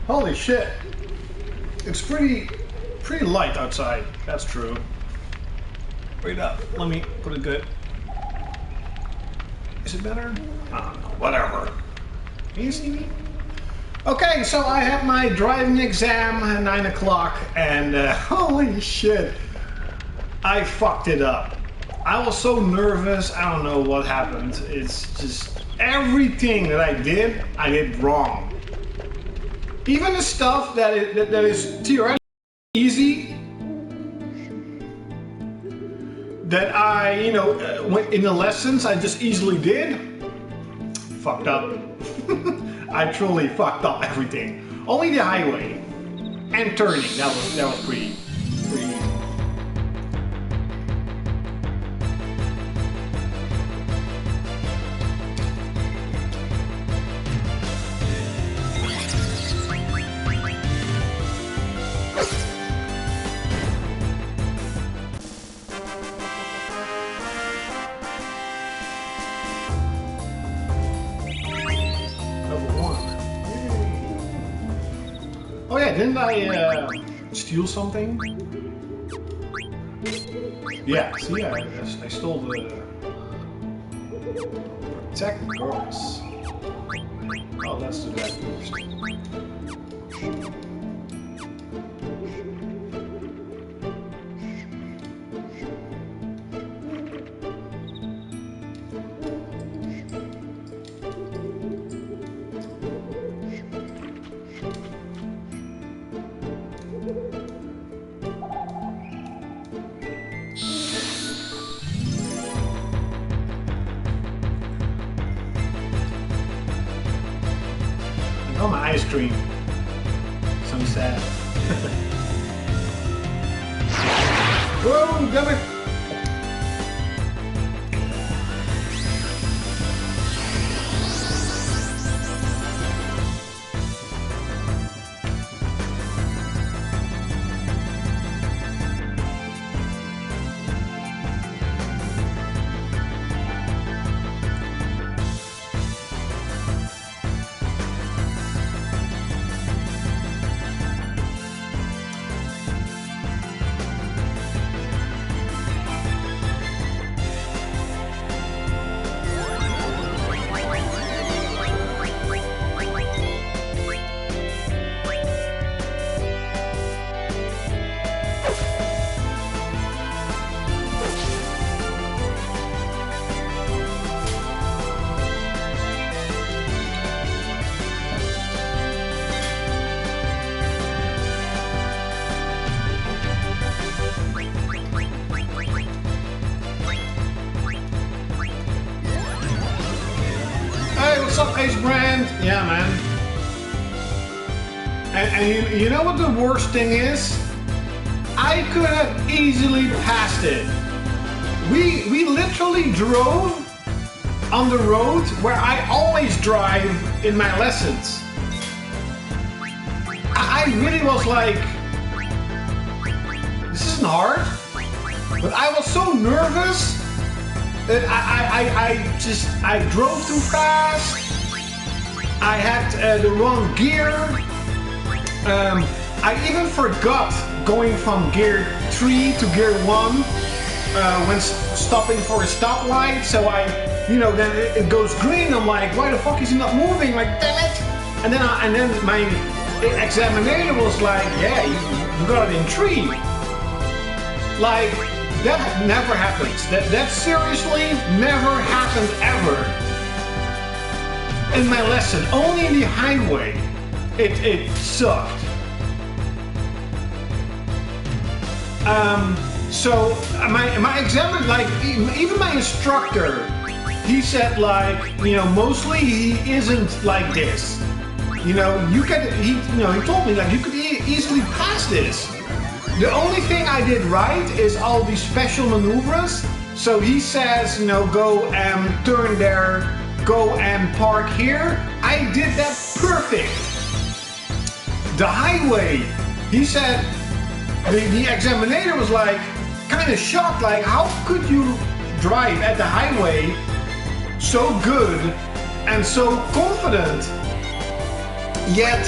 Holy shit. It's pretty light outside. That's true. Wait up. Let me put it good. Is it better? I don't know. Whatever. Can you see me? Okay, so I had my driving exam at 9 o'clock and holy shit. I fucked it up. I was so nervous. I don't know what happened. It's just everything that I did wrong. Even the stuff that is theoretically easy, that I, in the lessons I just easily did, fucked up. I truly fucked up everything. Only the highway and turning. That was pretty easy. Oh yeah, didn't I steal something? Yeah, see, I stole the protect course. Oh, let's do that first. Oh, my ice cream. So sad. Whoa, damn it! What's up, Ace Brand? Yeah, man. And you know what the worst thing is? I could have easily passed it. We literally drove on the road where I always drive in my lessons. I really was like, this isn't hard, but I was so nervous that I drove too fast. I had the wrong gear. I even forgot going from gear 3 to gear 1 when stopping for a stoplight. So then it goes green. I'm like, why the fuck is it not moving? Like, damn it! And then my examiner was like, yeah, you got it in 3. Like, that never happens. That seriously never happened ever in my lesson. Only in the highway. It sucked. So my examiner, like even my instructor, he said like, mostly he isn't like this. He told me like you could easily pass this. The only thing I did right is all these special maneuvers. So he says, go and turn there, go and park here. I did that perfect. The highway, he said, the examiner was like, kind of shocked, like how could you drive at the highway so good and so confident, yet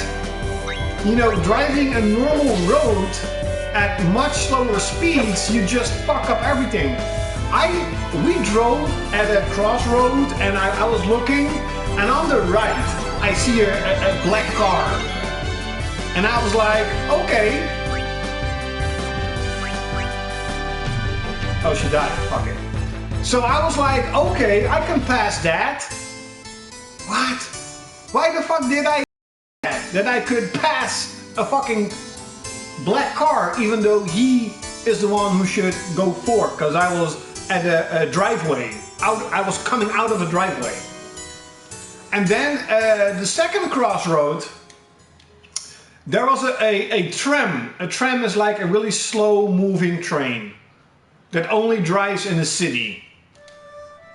you know, driving a normal road at much slower speeds, you just fuck up everything. We drove at a crossroad and I was looking, and on the right I see a black car. And I was like, okay. Oh, she died, fuck it. So I was like, okay, I can pass that. What? Why the fuck did I that I could pass a fucking black car even though he is the one who should go forward, because I was at a driveway. I was coming out of a driveway. And then the second crossroad, there was a tram. A tram is like a really slow moving train that only drives in the city.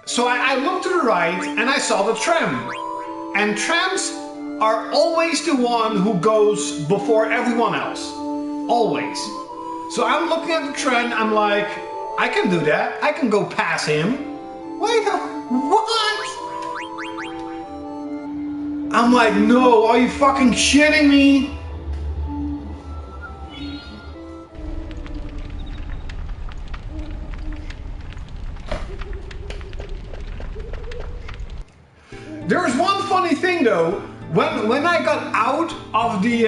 So I looked to the right and I saw the tram. And trams are always the one who goes before everyone else. Always. So I'm looking at the tram, I'm like, I can do that. I can go past him. Wait, what? I'm like, no, are you fucking shitting me? There's one funny thing though. When I got out of the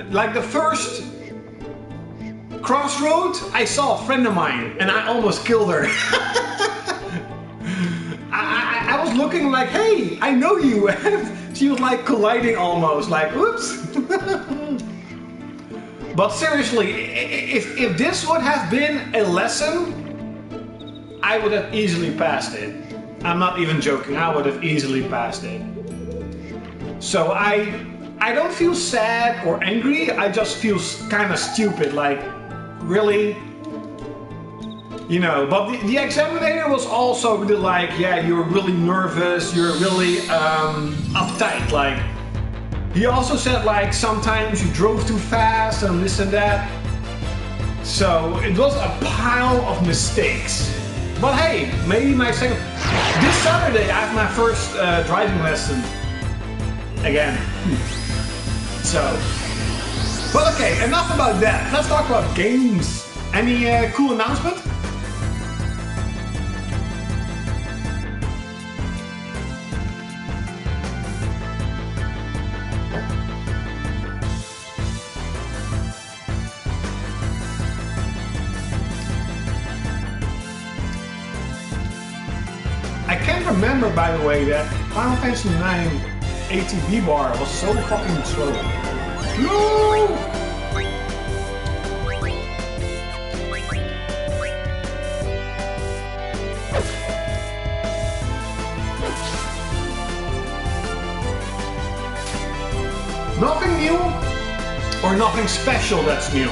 like the first crossroad, I saw a friend of mine and I almost killed her. I was looking like, hey, I know you. And she was like colliding almost, like, oops. But seriously, if this would have been a lesson, I would have easily passed it. I'm not even joking, I would have easily passed it. So I don't feel sad or angry, I just feel kind of stupid, like, really? You know, but the examiner was also really like, yeah, you're really nervous, you're really uptight, like. He also said like, sometimes you drove too fast and this and that. So it was a pile of mistakes. But hey, maybe my second... This Saturday I have my first driving lesson. Again. So... But okay, enough about that. Let's talk about games. Any cool announcement? I can't remember, by the way, that Final Fantasy 9 ATB bar was so fucking slow. No! Nothing new or nothing special that's new.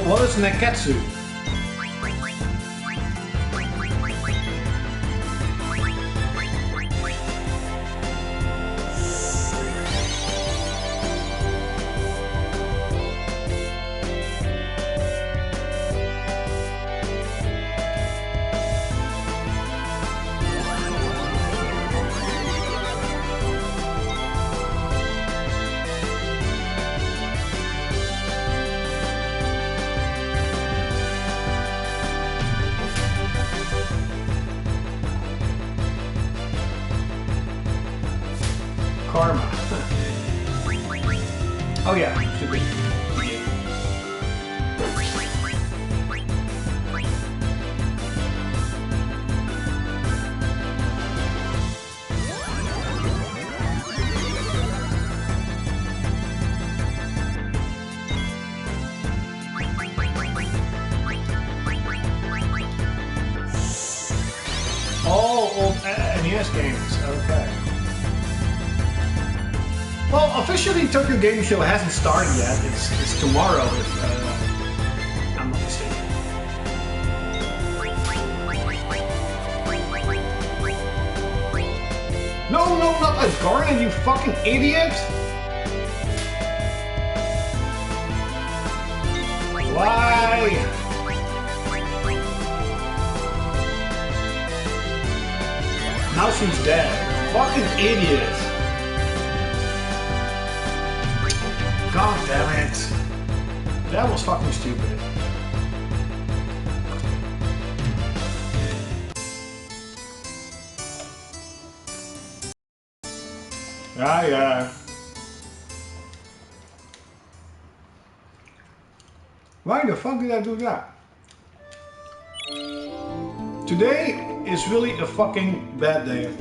What is Neketsu? Karma. Oh yeah, should be. old NES games. Okay. Well, officially Tokyo Game Show hasn't started yet. It's tomorrow, if I'm not mistaken. No, not Asgardian, you fucking idiot! Why? Now she's dead. Fucking idiot. God damn it. That was fucking stupid. Yeah. Why the fuck did I do that? Today is really a fucking bad day.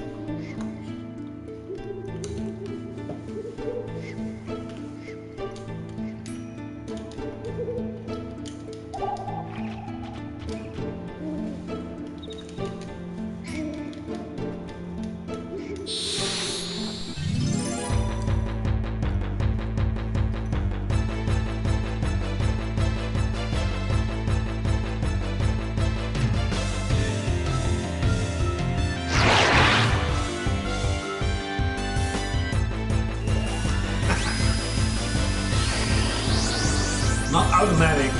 Not automatic.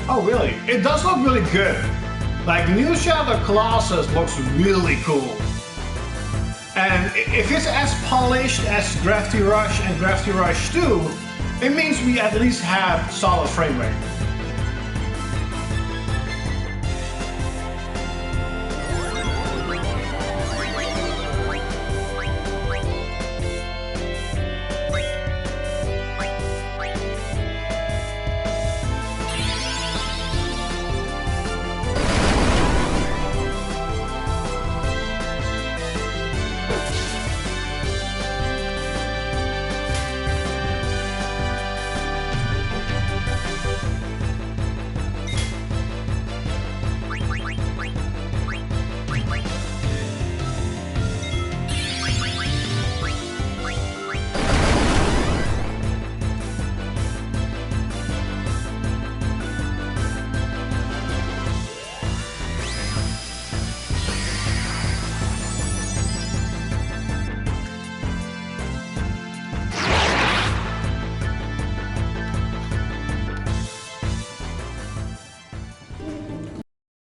Oh really? It does look really good. Like new Shadow Colossus looks really cool. And if it's as polished as Gravity Rush and Gravity Rush 2, it means we at least have solid frame rate.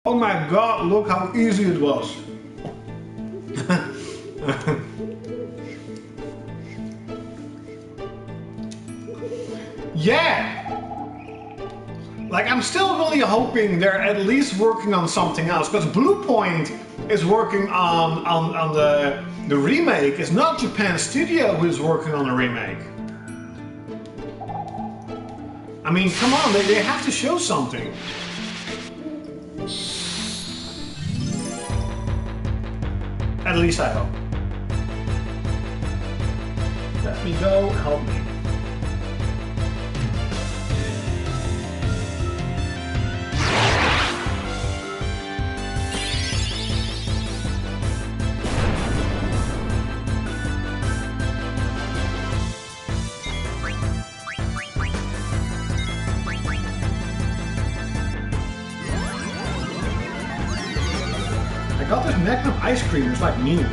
Oh my god, look how easy it was. Yeah! Like, I'm still really hoping they're at least working on something else, because Bluepoint is working on the remake. It's not Japan Studio who's working on the remake. I mean, come on, they have to show something. At least I hope. Let me go, help me. I got this Magnum ice cream, it's like mean.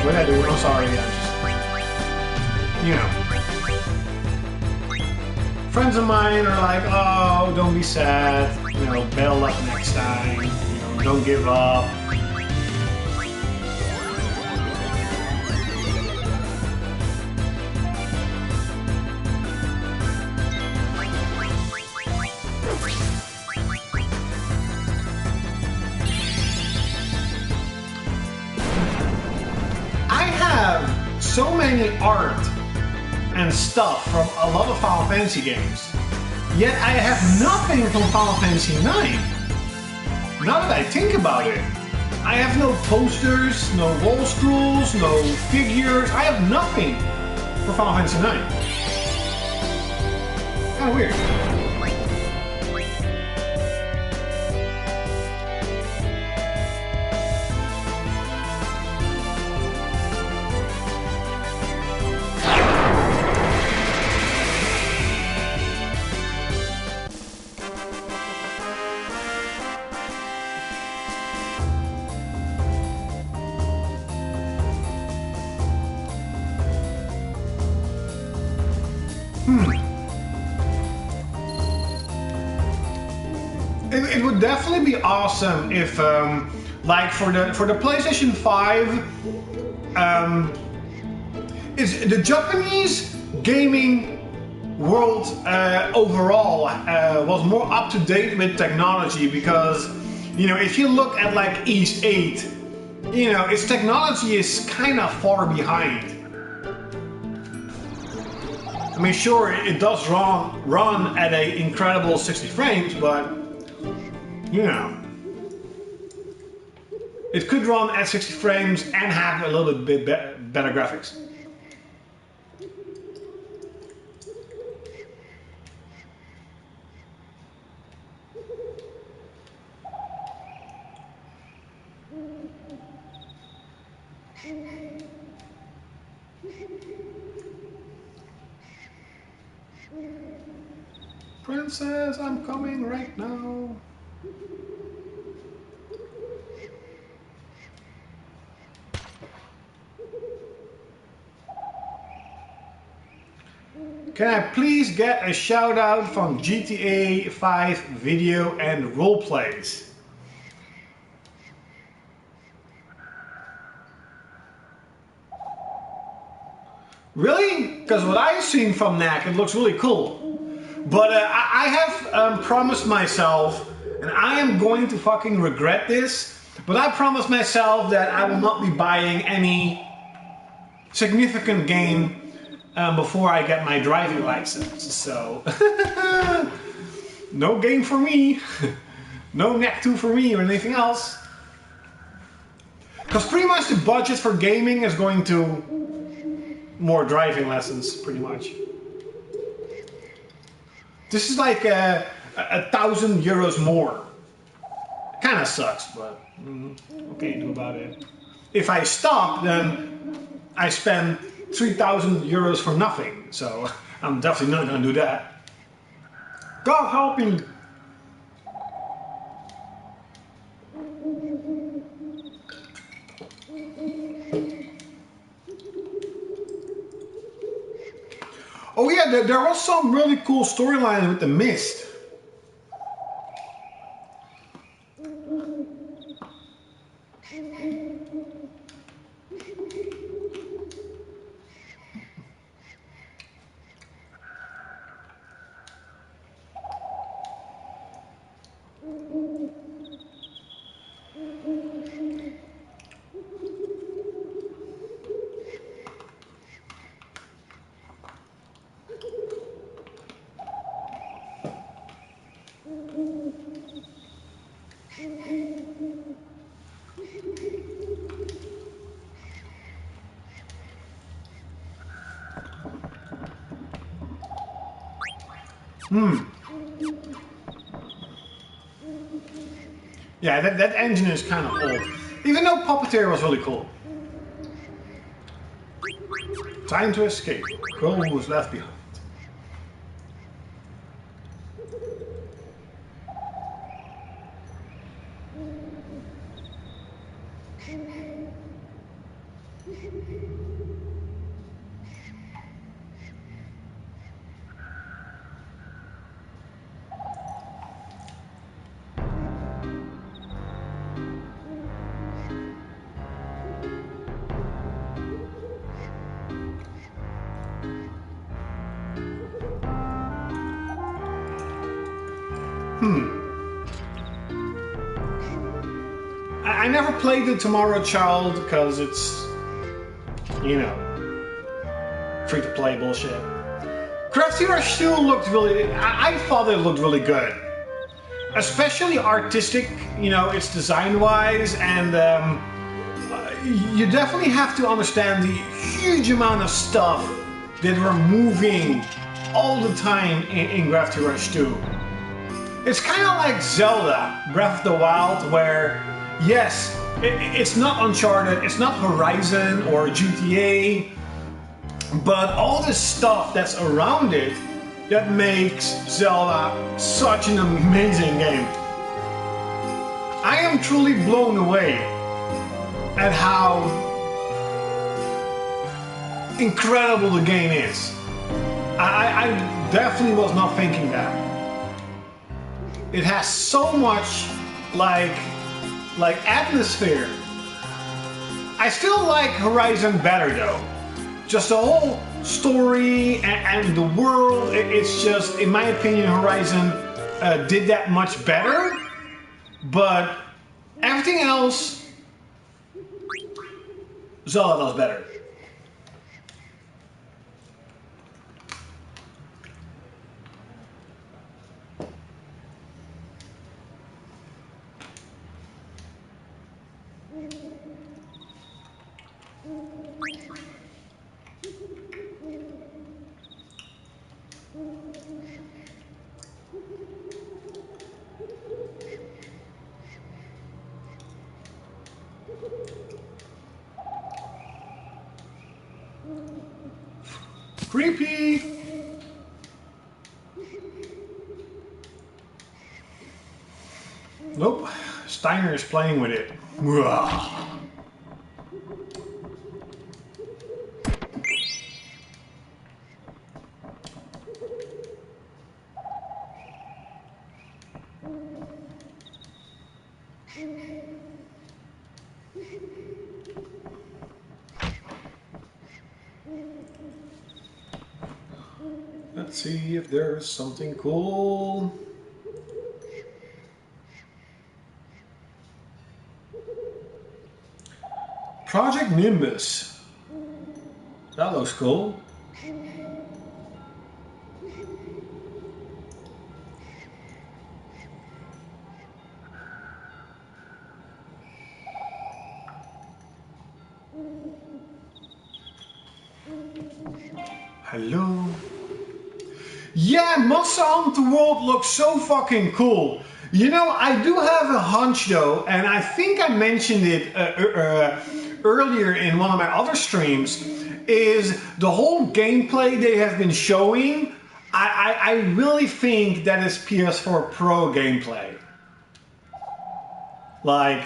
What I do, I'm sorry, I'm just, you know. Friends of mine are like, oh, don't be sad, you know, better luck next time, you know, don't give up. so many art and stuff from a lot of Final Fantasy games. Yet I have nothing from Final Fantasy IX. Now that I think about it, I have no posters, no wall scrolls, no figures. I have nothing for Final Fantasy IX. Kind of weird. It would definitely be awesome if, like for the PlayStation 5, is the Japanese gaming world overall was more up to date with technology, because you know, if you look at like East 8, you know, its technology is kind of far behind. I mean, sure, it does run at an incredible 60 frames, but you know, it could run at 60 frames and have a little bit better graphics. Princess, I'm coming right now. Can I please get a shout out from GTA 5 video and roleplays? Really? Because what I've seen from NAC, it looks really cool. But I have promised myself, and I am going to fucking regret this, but I promised myself that I will not be buying any significant game before I get my driving license. So, no game for me. No NAC 2 for me or anything else. Because pretty much the budget for gaming is going to more driving lessons, pretty much. This is like 1,000 euros more. Kind of sucks, but what can you do about it? If I stop, then I spend 3,000 euros for nothing. So I'm definitely not going to do that. God help me! Oh yeah, there was some really cool storyline with the mist. Yeah, that engine is kind of old. Even though Puppeteer was really cool. Time to escape. Girl who was left behind. I never played the Tomorrow Child because it's, you know, free-to-play bullshit. Gravity Rush 2 looked really, I thought it looked really good. Especially artistic, you know, it's design-wise, and you definitely have to understand the huge amount of stuff that we're moving all the time in Gravity Rush 2. It's kind of like Zelda Breath of the Wild, where, yes, it's not Uncharted, it's not Horizon or GTA, but all this stuff that's around it that makes Zelda such an amazing game. I am truly blown away at how incredible the game is. I definitely was not thinking that. It has so much like atmosphere. I still like Horizon better though. Just the whole story and the world, it's just, in my opinion, Horizon did that much better. But everything else, Zelda does better. Creepy! Nope, Steiner is playing with it. Let's see if there's something cool. Project Nimbus. That looks cool. Hello. Yeah, Monster Hunter World looks so fucking cool. You know, I do have a hunch though, and I think I mentioned it earlier in one of my other streams, is the whole gameplay they have been showing, I really think that is PS4 Pro gameplay. Like,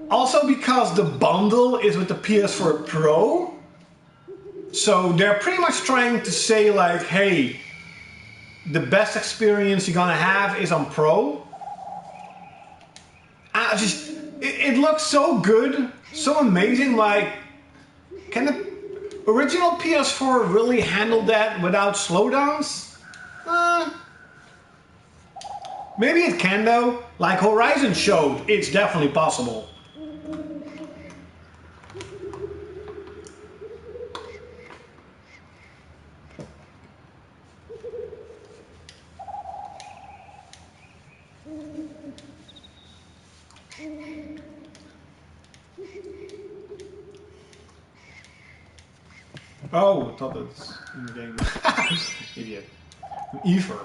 also because the bundle is with the PS4 Pro, so they're pretty much trying to say like, hey, the best experience you're gonna have is on Pro. It looks so good, so amazing. Like, can the original PS4 really handle that without slowdowns? Maybe it can though. Like Horizon showed, it's definitely possible. Oh, I thought that's in the game. Idiot. Ether.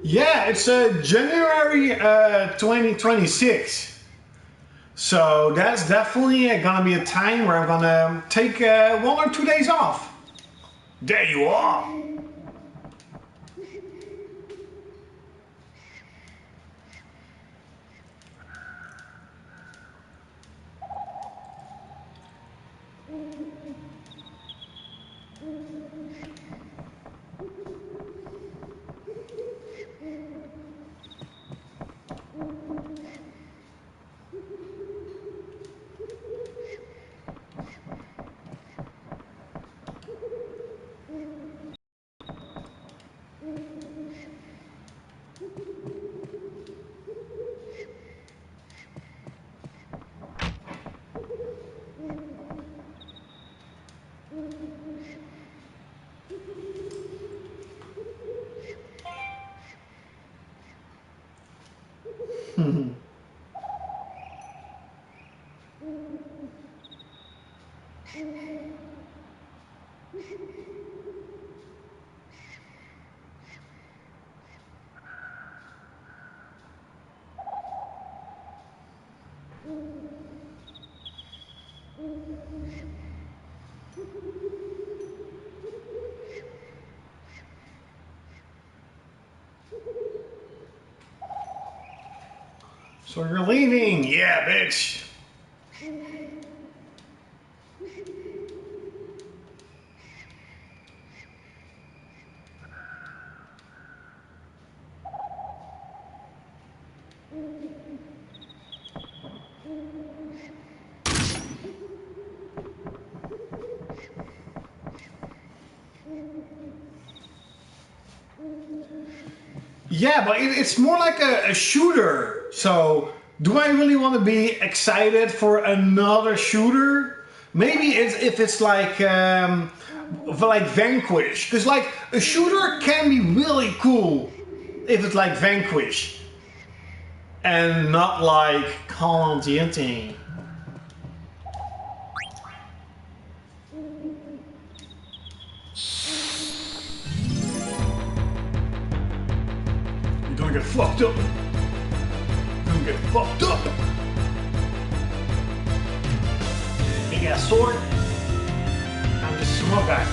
Yeah, it's January 2026. So that's definitely gonna be a time where I'm gonna take 1 or 2 days off. There you are! So you're leaving? Yeah, bitch. Yeah, but it's more like a shooter. So, do I really want to be excited for another shooter? Maybe if it's like Vanquish, because like a shooter can be really cool if it's like Vanquish, and not like Call of Duty. You're gonna get fucked up. You're gonna get fucked up. Big ass sword. I'm just a small guy.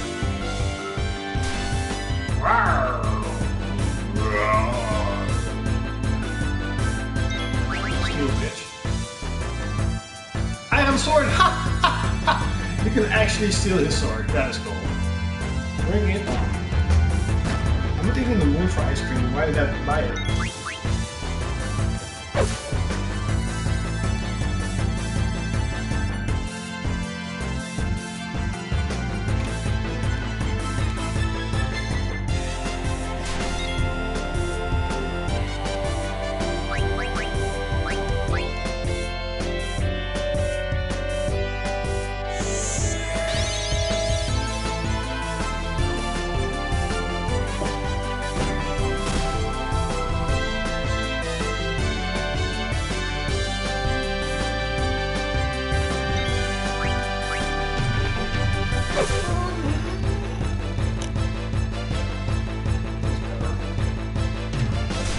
Rawr. Steal, bitch. I have a sword. Ha ha ha. You can actually steal his sword. That is cool. Bring it on. I'm not even in the mood for ice cream. Why did I buy it?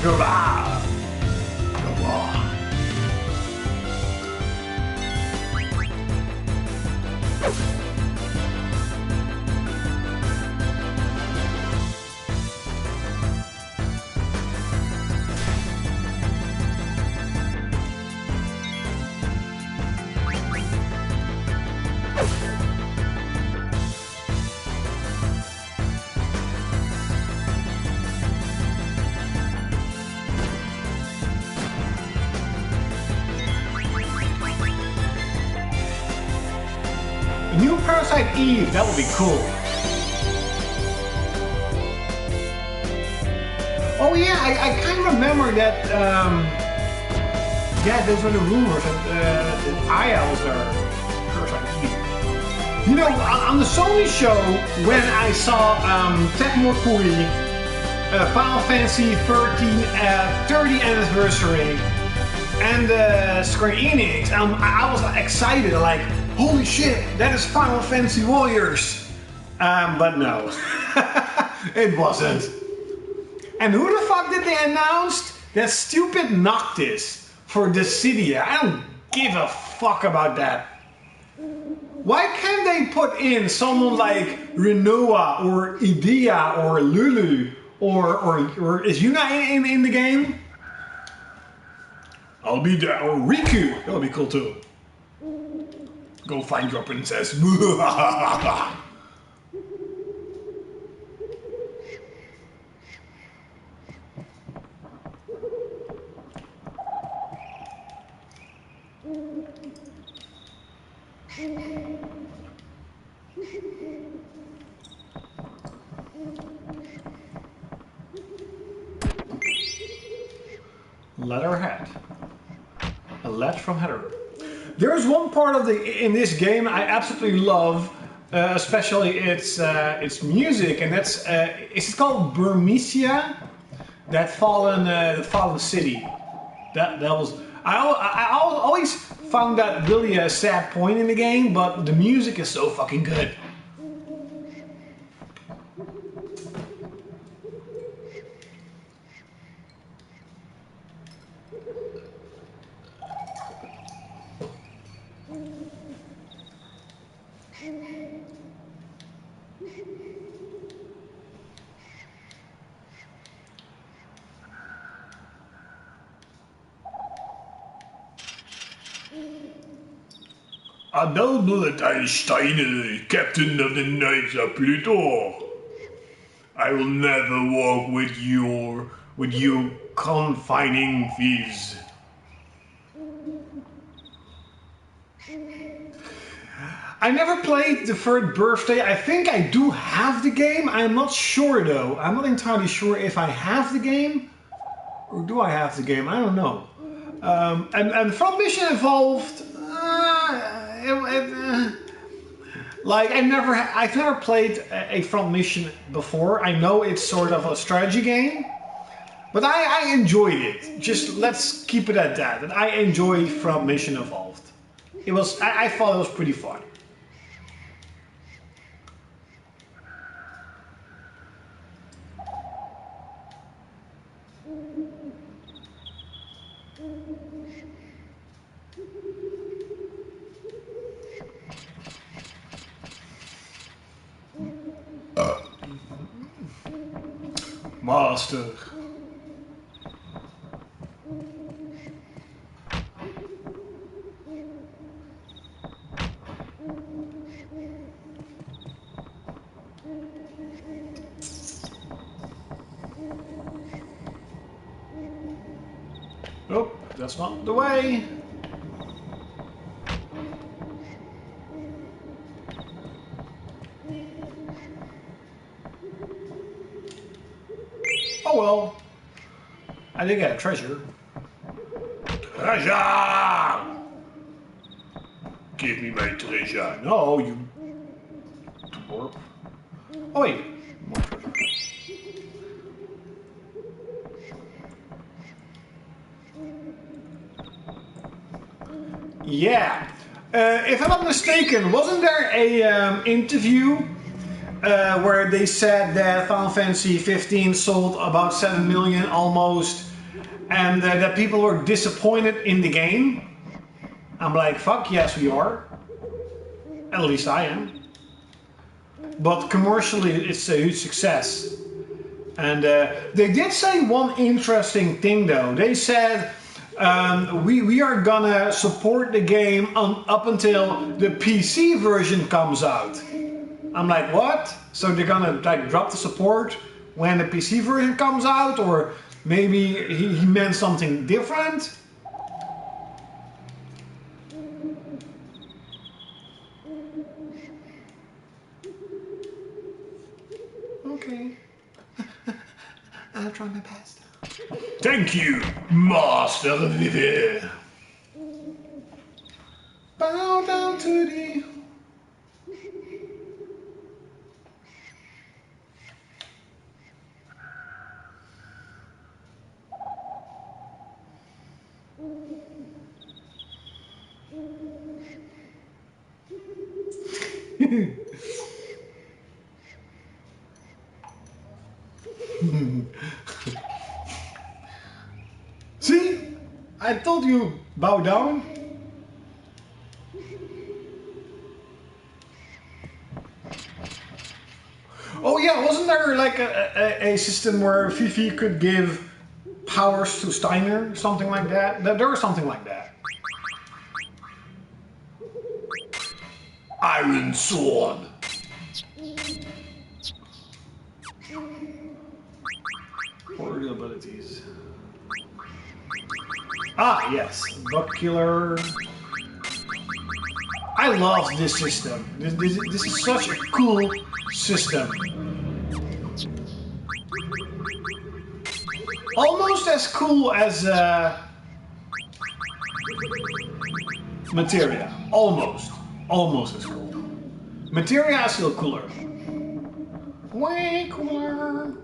Hurrah! Hurrah! A new Parasite Eve, that would be cool. Oh yeah, I kind of remember that, yeah, those were the rumors that ILs are Parasite Eve. You know, on the Sony show, when I saw Ted Morkuri, Final Fantasy 13 30th anniversary, and Square Enix, I was excited, like, holy shit, that is Final Fantasy Warriors. But no, it wasn't. And who the fuck did they announce? That stupid Noctis for Dissidia. I don't give a fuck about that. Why can't they put in someone like Renoa or Idea or Lulu or is Yuna in the game? I'll be there. Or Riku. That would be cool too. Go find your princess. Leatherhead. A ledge from Heather. There's one part of in this game I absolutely love, especially its music, and that's it's called Burmecia, that fallen city. That was I always found that really a sad point in the game, but the music is so fucking good. Adalbert Einstein, captain of the Knights of Pluto. I will never walk with you confining thieves. I never played the third birthday. I think I do have the game. I'm not sure though. I'm not entirely sure if I have the game. Or do I have the game? I don't know. And from Mission Evolved, like I've never played a Front Mission before. I know it's sort of a strategy game, but I enjoyed it. Just let's keep it at that. And I enjoyed Front Mission Evolved. I thought it was pretty fun. Master. Nope, that's not the way. Oh well, I did get a treasure. Treasure! Give me my treasure. No, you dwarf. Oh wait, more treasure. Yeah, if I'm not mistaken, wasn't there a interview where they said that Final Fantasy 15 sold about 7 million almost, and that people were disappointed in the game? I'm like, fuck yes we are. At least I am. But commercially it's a huge success. And they did say one interesting thing though. They said, we are gonna support the game up until the PC version comes out. I'm like, what? So they're gonna like drop the support when the PC version comes out, or maybe he meant something different? Okay. I'll try my best. Thank you, Master Vivi. Bow down to thee. See? I told you, bow down. Oh yeah, wasn't there like a system where Fifi could give powers to Steiner, something like that? There was something like that. Iron Sword. What are the abilities? Ah, yes. Bug Killer. I love this system. This is such a cool system. Almost as cool as Materia. Almost. Almost as cool. Materia is still cooler. Way cooler.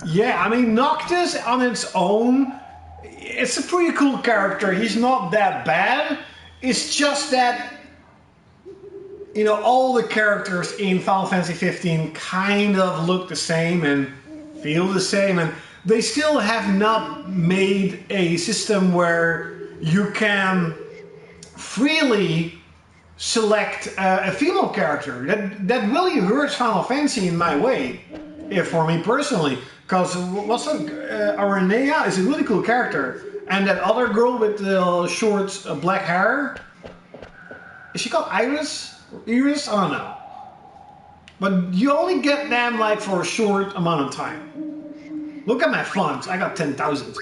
Yeah, I mean, Noctis on its own, it's a pretty cool character. He's not that bad. It's just that, you know, all the characters in Final Fantasy 15 kind of look the same and feel the same, and they still have not made a system where you can freely select a female character. That really hurts Final Fantasy in my way, for me personally. Because what's that? Aranea is a really cool character, and that other girl with the short black hair, is she called Iris? Iris? I don't know. But you only get them like for a short amount of time. Look at my fonts. I got 10,000.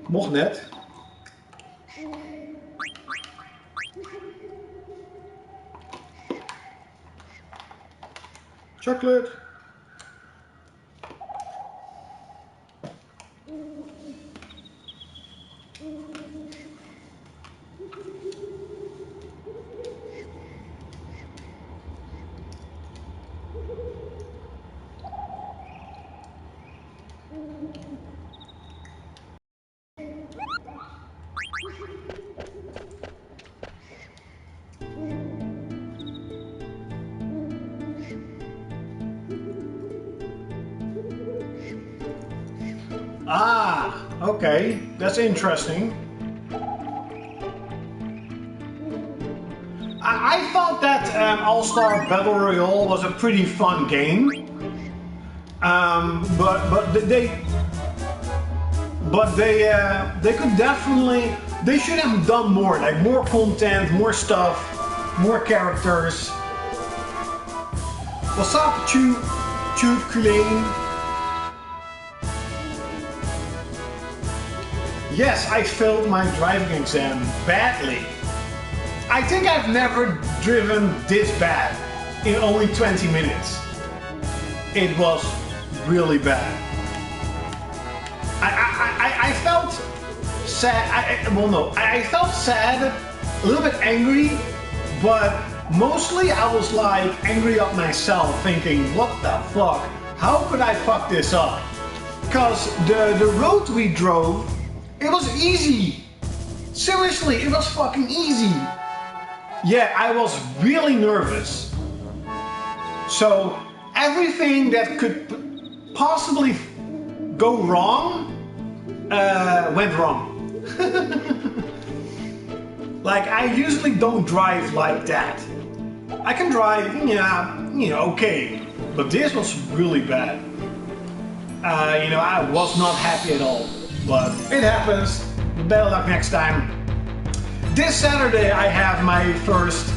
Mocht net. Chocolate. Ah, okay, that's interesting. I thought that All-Star Battle Royale was a pretty fun game, but they could definitely, they should have done more, like more content, more stuff, more characters. What's up, XL-klaudkil? Yes, I failed my driving exam badly. I think I've never driven this bad in only 20 minutes. It was really bad. I felt sad. I felt sad, a little bit angry, but mostly I was like angry at myself, thinking, what the fuck? How could I fuck this up? Because the road we drove It was easy. Seriously, it was fucking easy. Yeah, I was really nervous. So everything that could possibly go wrong went wrong. Like, I usually don't drive like that. I can drive, okay, but this was really bad. I was not happy at all, but it happens. Better luck next time. This Saturday I have my first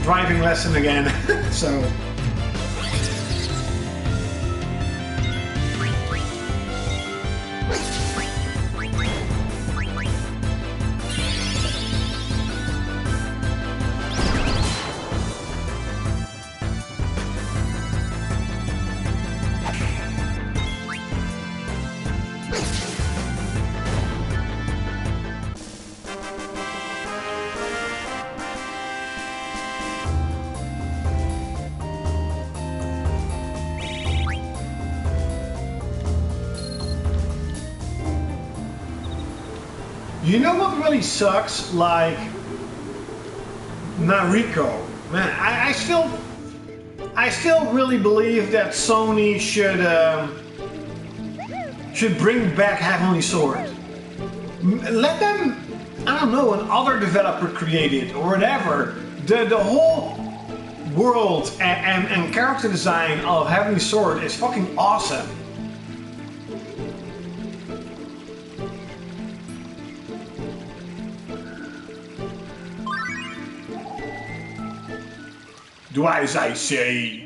driving lesson again, so. You know what really sucks? Like, Nariko. Man, I still really believe that Sony should bring back Heavenly Sword. Let them, I don't know, another developer create it or whatever. The whole world and character design of Heavenly Sword is fucking awesome. Do as I say.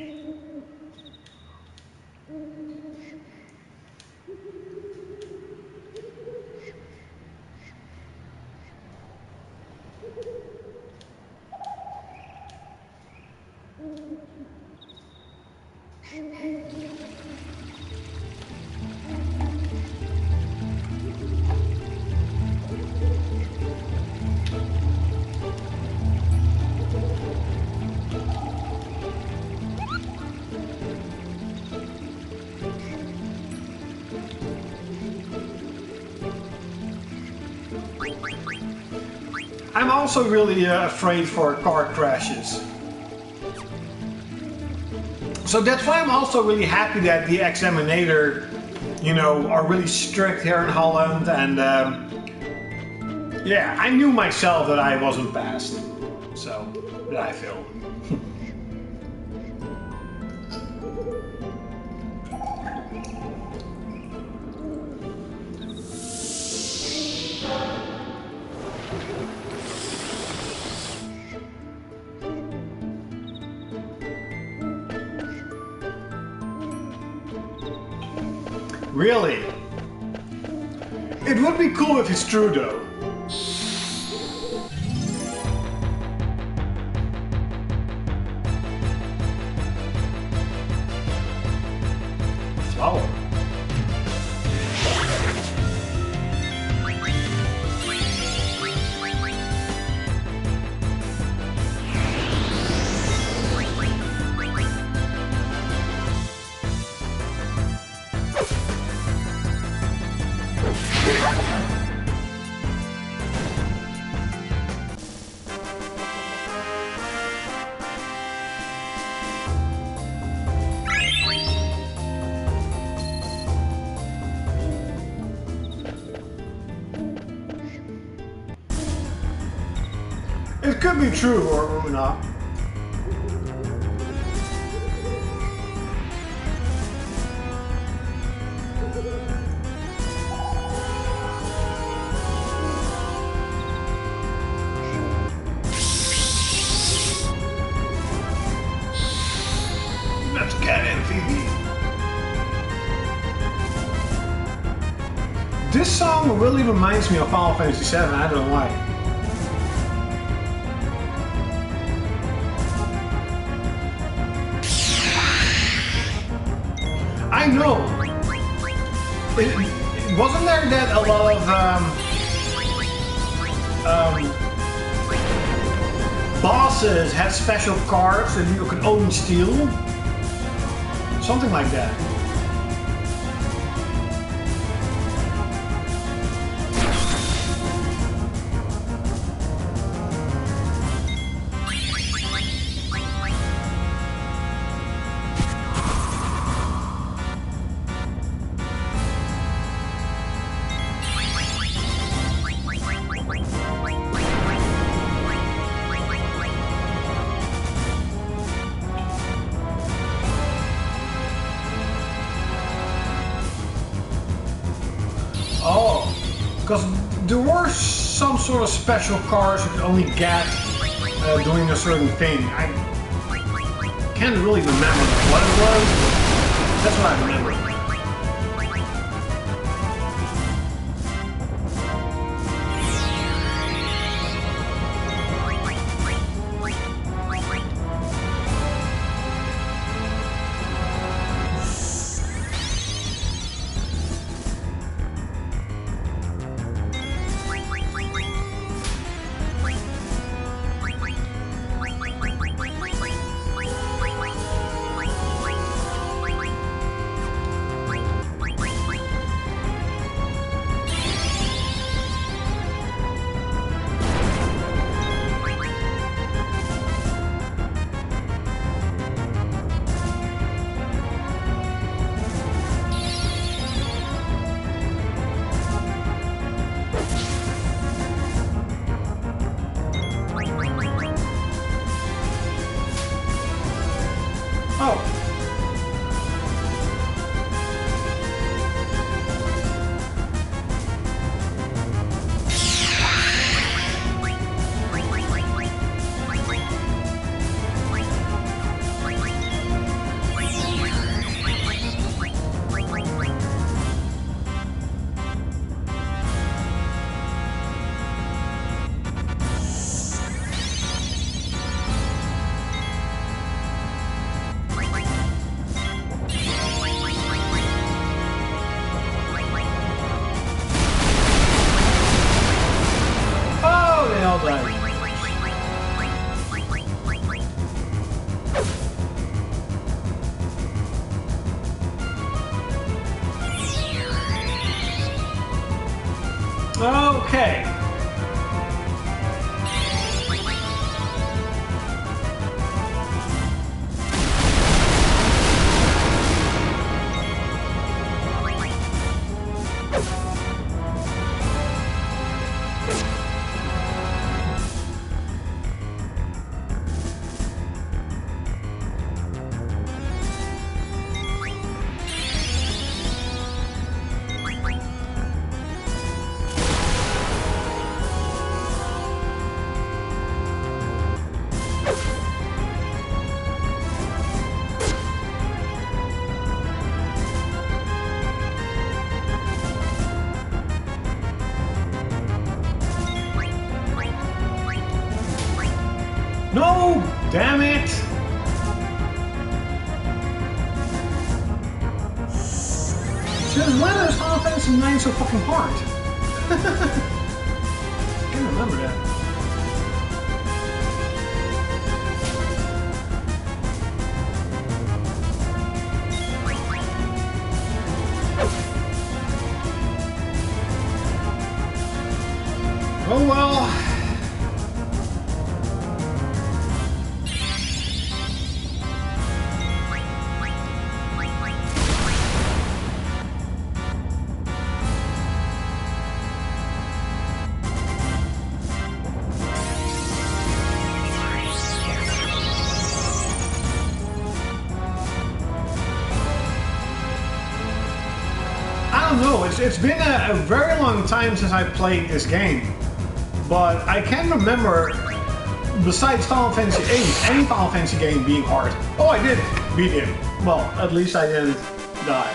I'm also really afraid for car crashes. So that's why I'm also really happy that the examinator, are really strict here in Holland. And yeah, I knew myself that I wasn't passed. So, that I failed. Really? It would be cool if it's true though. Flower. It could be true or not. Let's get in, Phoebe. This song really reminds me of Final Fantasy VII, I don't know why. I know. Wasn't there that a lot of bosses had special cards that you could only steal? Something like that. Because there were some sort of special cars you could only get doing a certain thing. I can't really remember what it was, but that's what I remember. Okay. No! Damn it! Since when is Final Fantasy 9 so fucking hard? I can't remember that. Oh well. No, it's been a very long time since I played this game, but I can't remember, besides Final Fantasy VIII, any Final Fantasy game being hard. Oh, I did beat him. Well, at least I didn't die.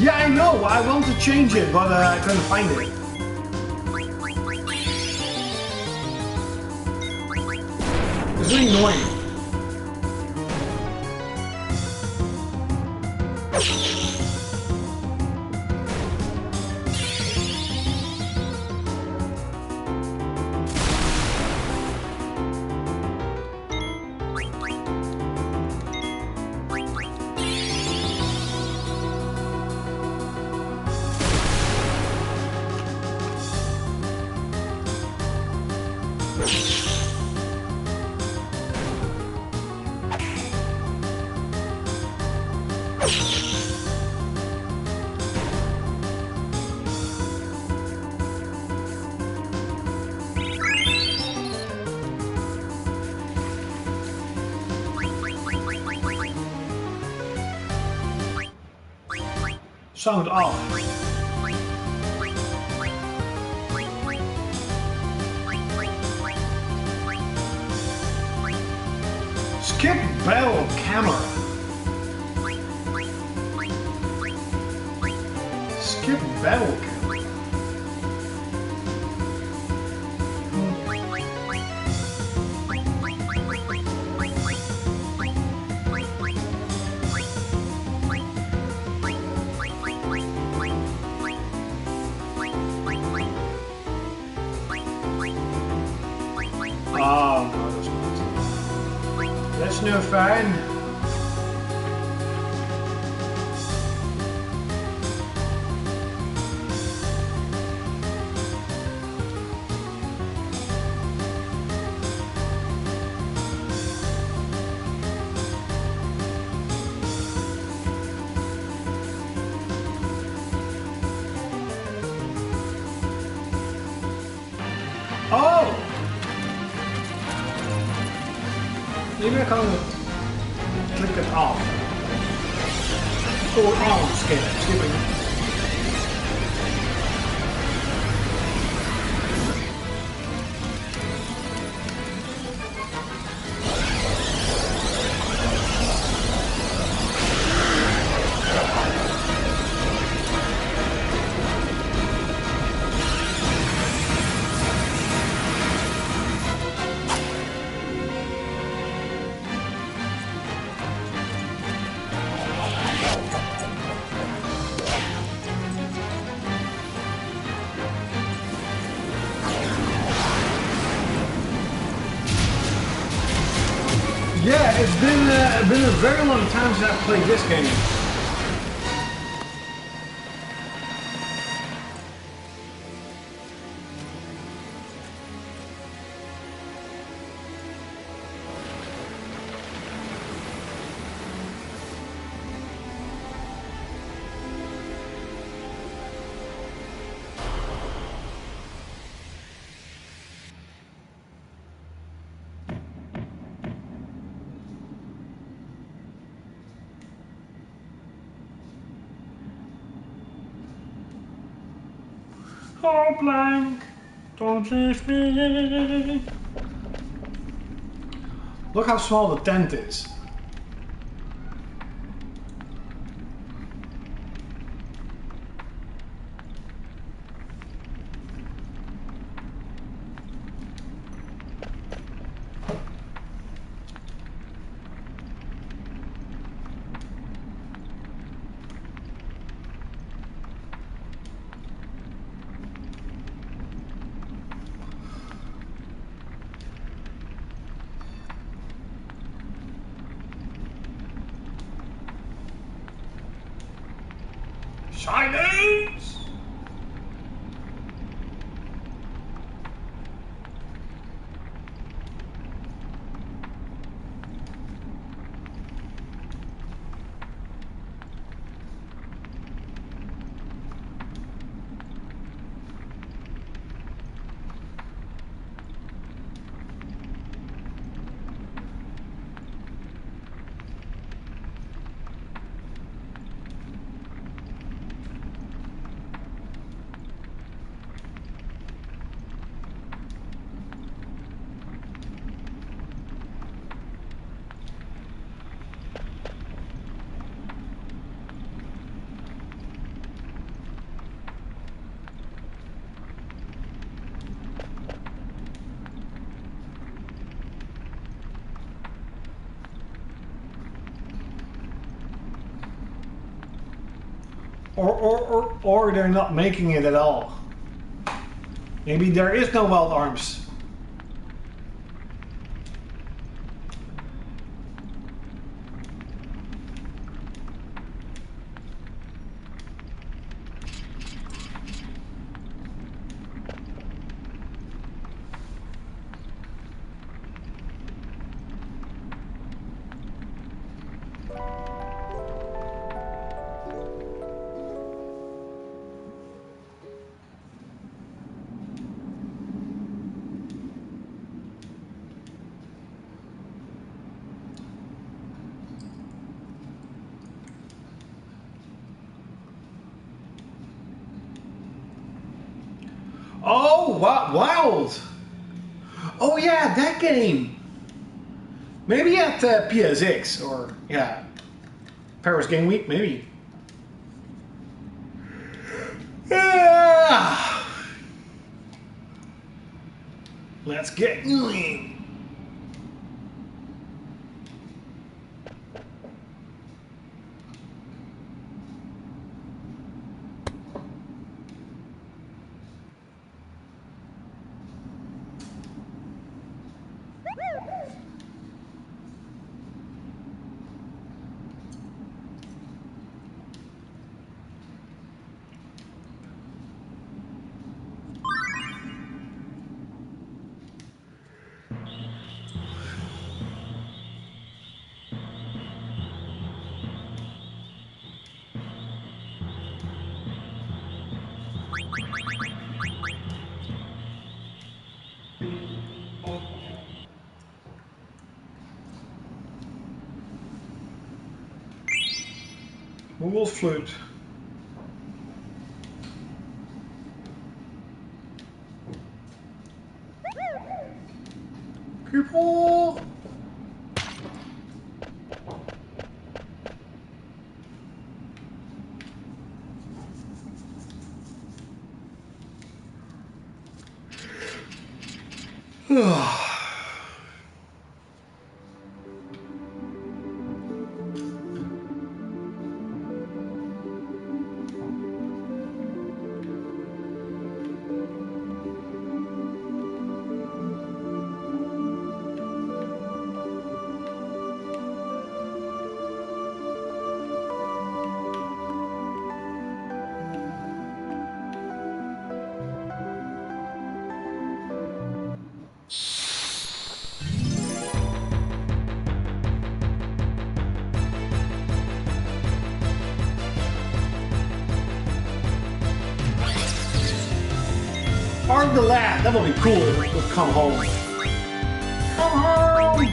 Yeah, I know. I want to change it, but I couldn't find it. It's really annoying. Sound off. Skip battle camera. Skip battle camera. Oh no, that's not. That's no fun. Oh! Maybe I can click it off. Or on, skipping. Yeah, it's been a very long time since I've played this game. Oh, blank, don't leave me. Look how small the tent is. Silence! Or they're not making it at all. Maybe there is no weld arms. Oh, Wild! Oh yeah, that game! Maybe at PSX, or yeah, Paris Game Week, maybe. Yeah. Let's get going! Moogle's flute. People. Arm the lad. That would be cool if it would come home. Come home!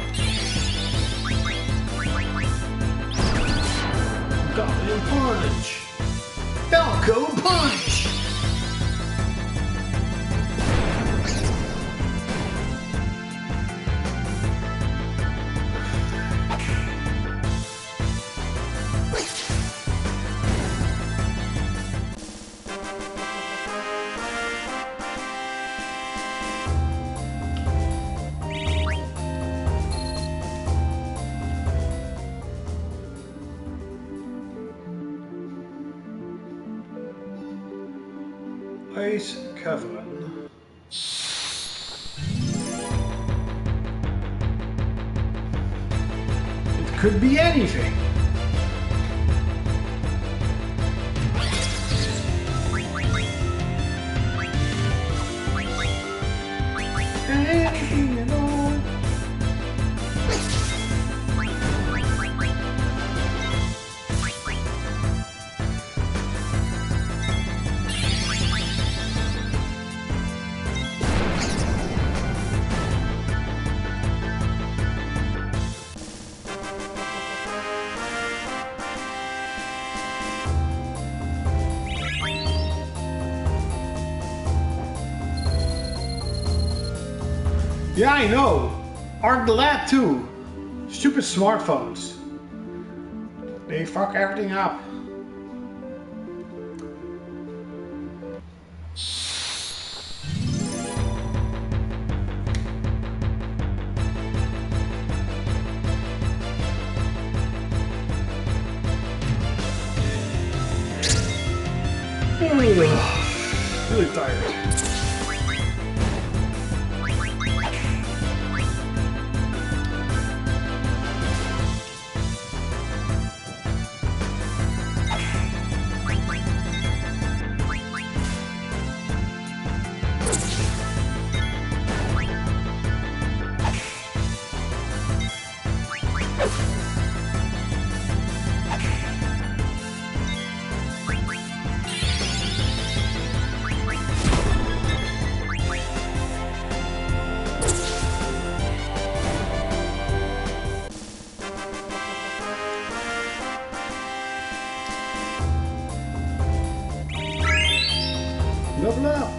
Goblin Punch! Falco Punch! Ice Cavern. It could be anything. Anything at all. Yeah, I know. Aren't the lad too. Stupid smartphones. They fuck everything up. really tired. Level up!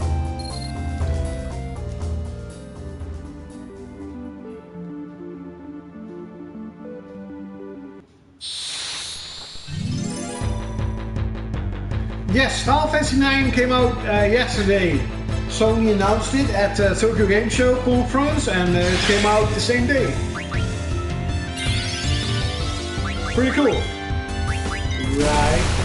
Yes, Final Fantasy IX came out yesterday. Sony announced it at Tokyo Game Show conference and it came out the same day. Pretty cool. Right.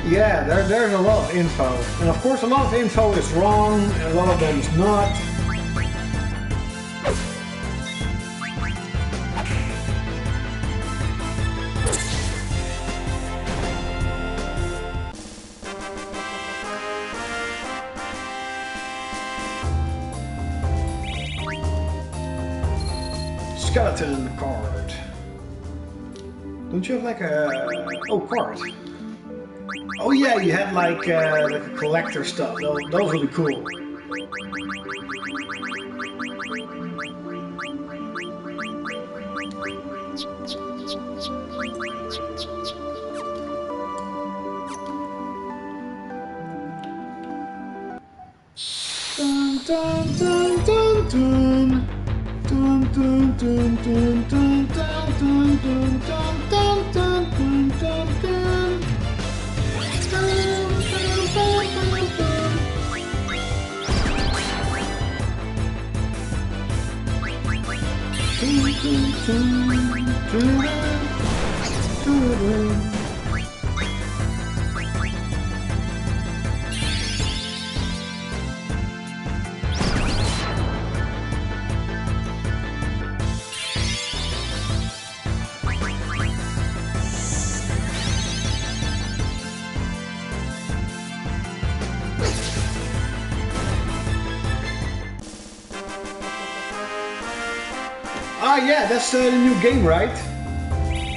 Yeah, there's a lot of info. And of course a lot of info is wrong, and a lot of them is not. Skeleton card. Don't you have like a... Oh, card. Oh yeah, you have like a collector stuff. Those will be cool. Dun dun dun dun dun. Dun dun dun dun dun dun dun dun dun dun dun dun dun. Ah, yeah, that's the new game, right?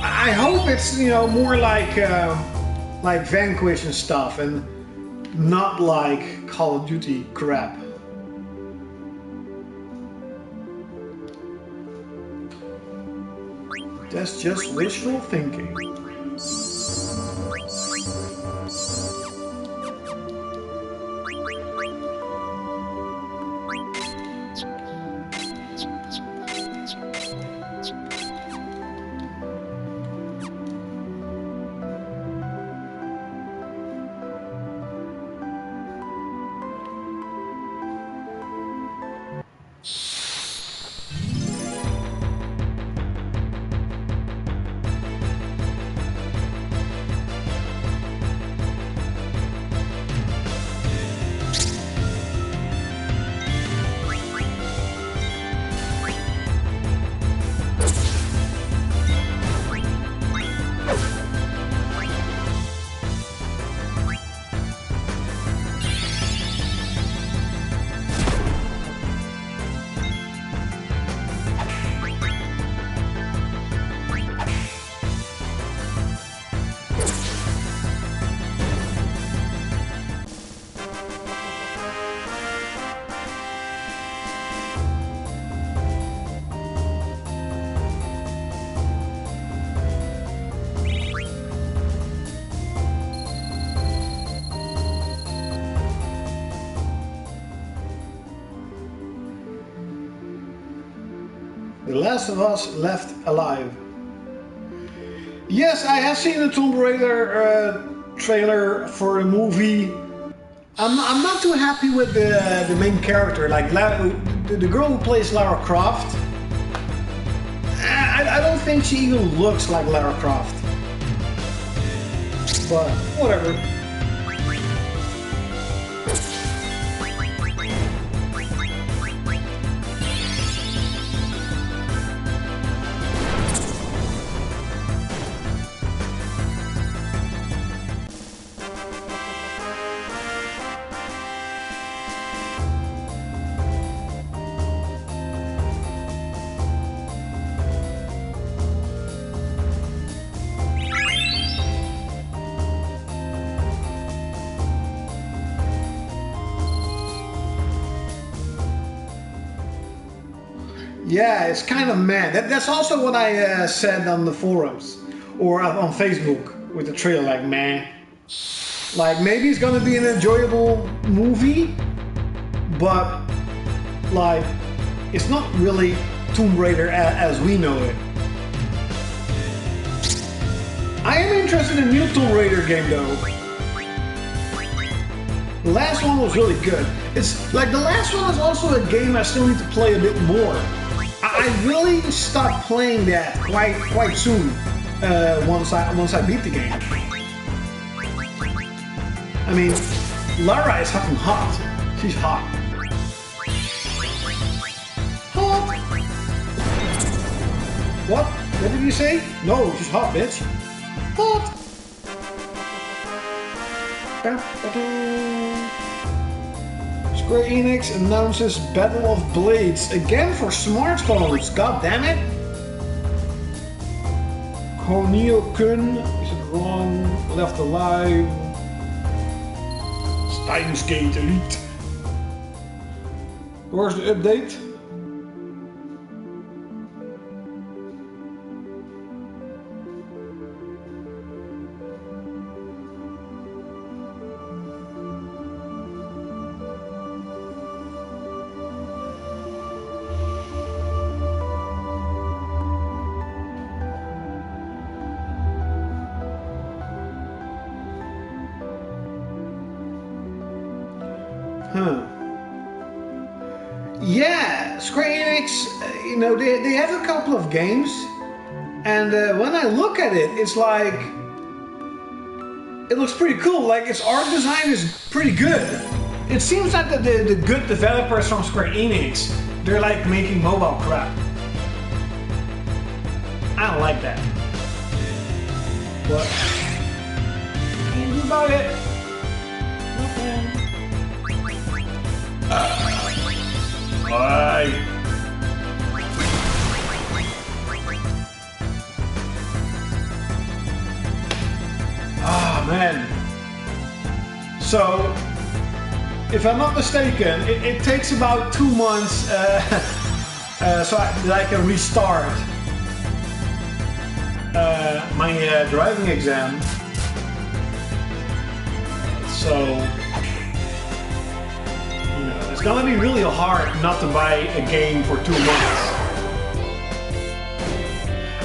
I hope it's, you know, more like Vanquish and stuff, and not like Call of Duty crap. That's just wishful thinking. Last of Us Left Alive. Yes, I have seen the Tomb Raider trailer for the movie. I'm not too happy with the main character, like the girl who plays Lara Croft. I don't think she even looks like Lara Croft. But whatever. Yeah, it's kind of mad. That's also what I said on the forums or on Facebook with the trailer. Like, man, like maybe it's gonna be an enjoyable movie, but like it's not really Tomb Raider as we know it. I am interested in a new Tomb Raider game though. The last one was really good. It's like the last one is also a game I still need to play a bit more. I really stopped playing that quite soon once I beat the game. I mean, Lara is fucking hot. She's hot. Hot. What? What did you say? No, she's hot, bitch. Hot. Square Enix announces Battle of Blades again for smartphones. God damn it! Cornel Kun, is it wrong? Left Alive. Steins Gate Elite. Where's the update? Yeah, Square Enix, you know, they have a couple of games, and when I look at it, it's like, it looks pretty cool. Like, its art design is pretty good. It seems like the good developers from Square Enix, they're like making mobile crap. I don't like that. What can you do about it? Nothing. Why? Ah, man. So, if I'm not mistaken, it takes about 2 months so that I can restart my driving exam. So, it's gonna be really hard not to buy a game for 2 months.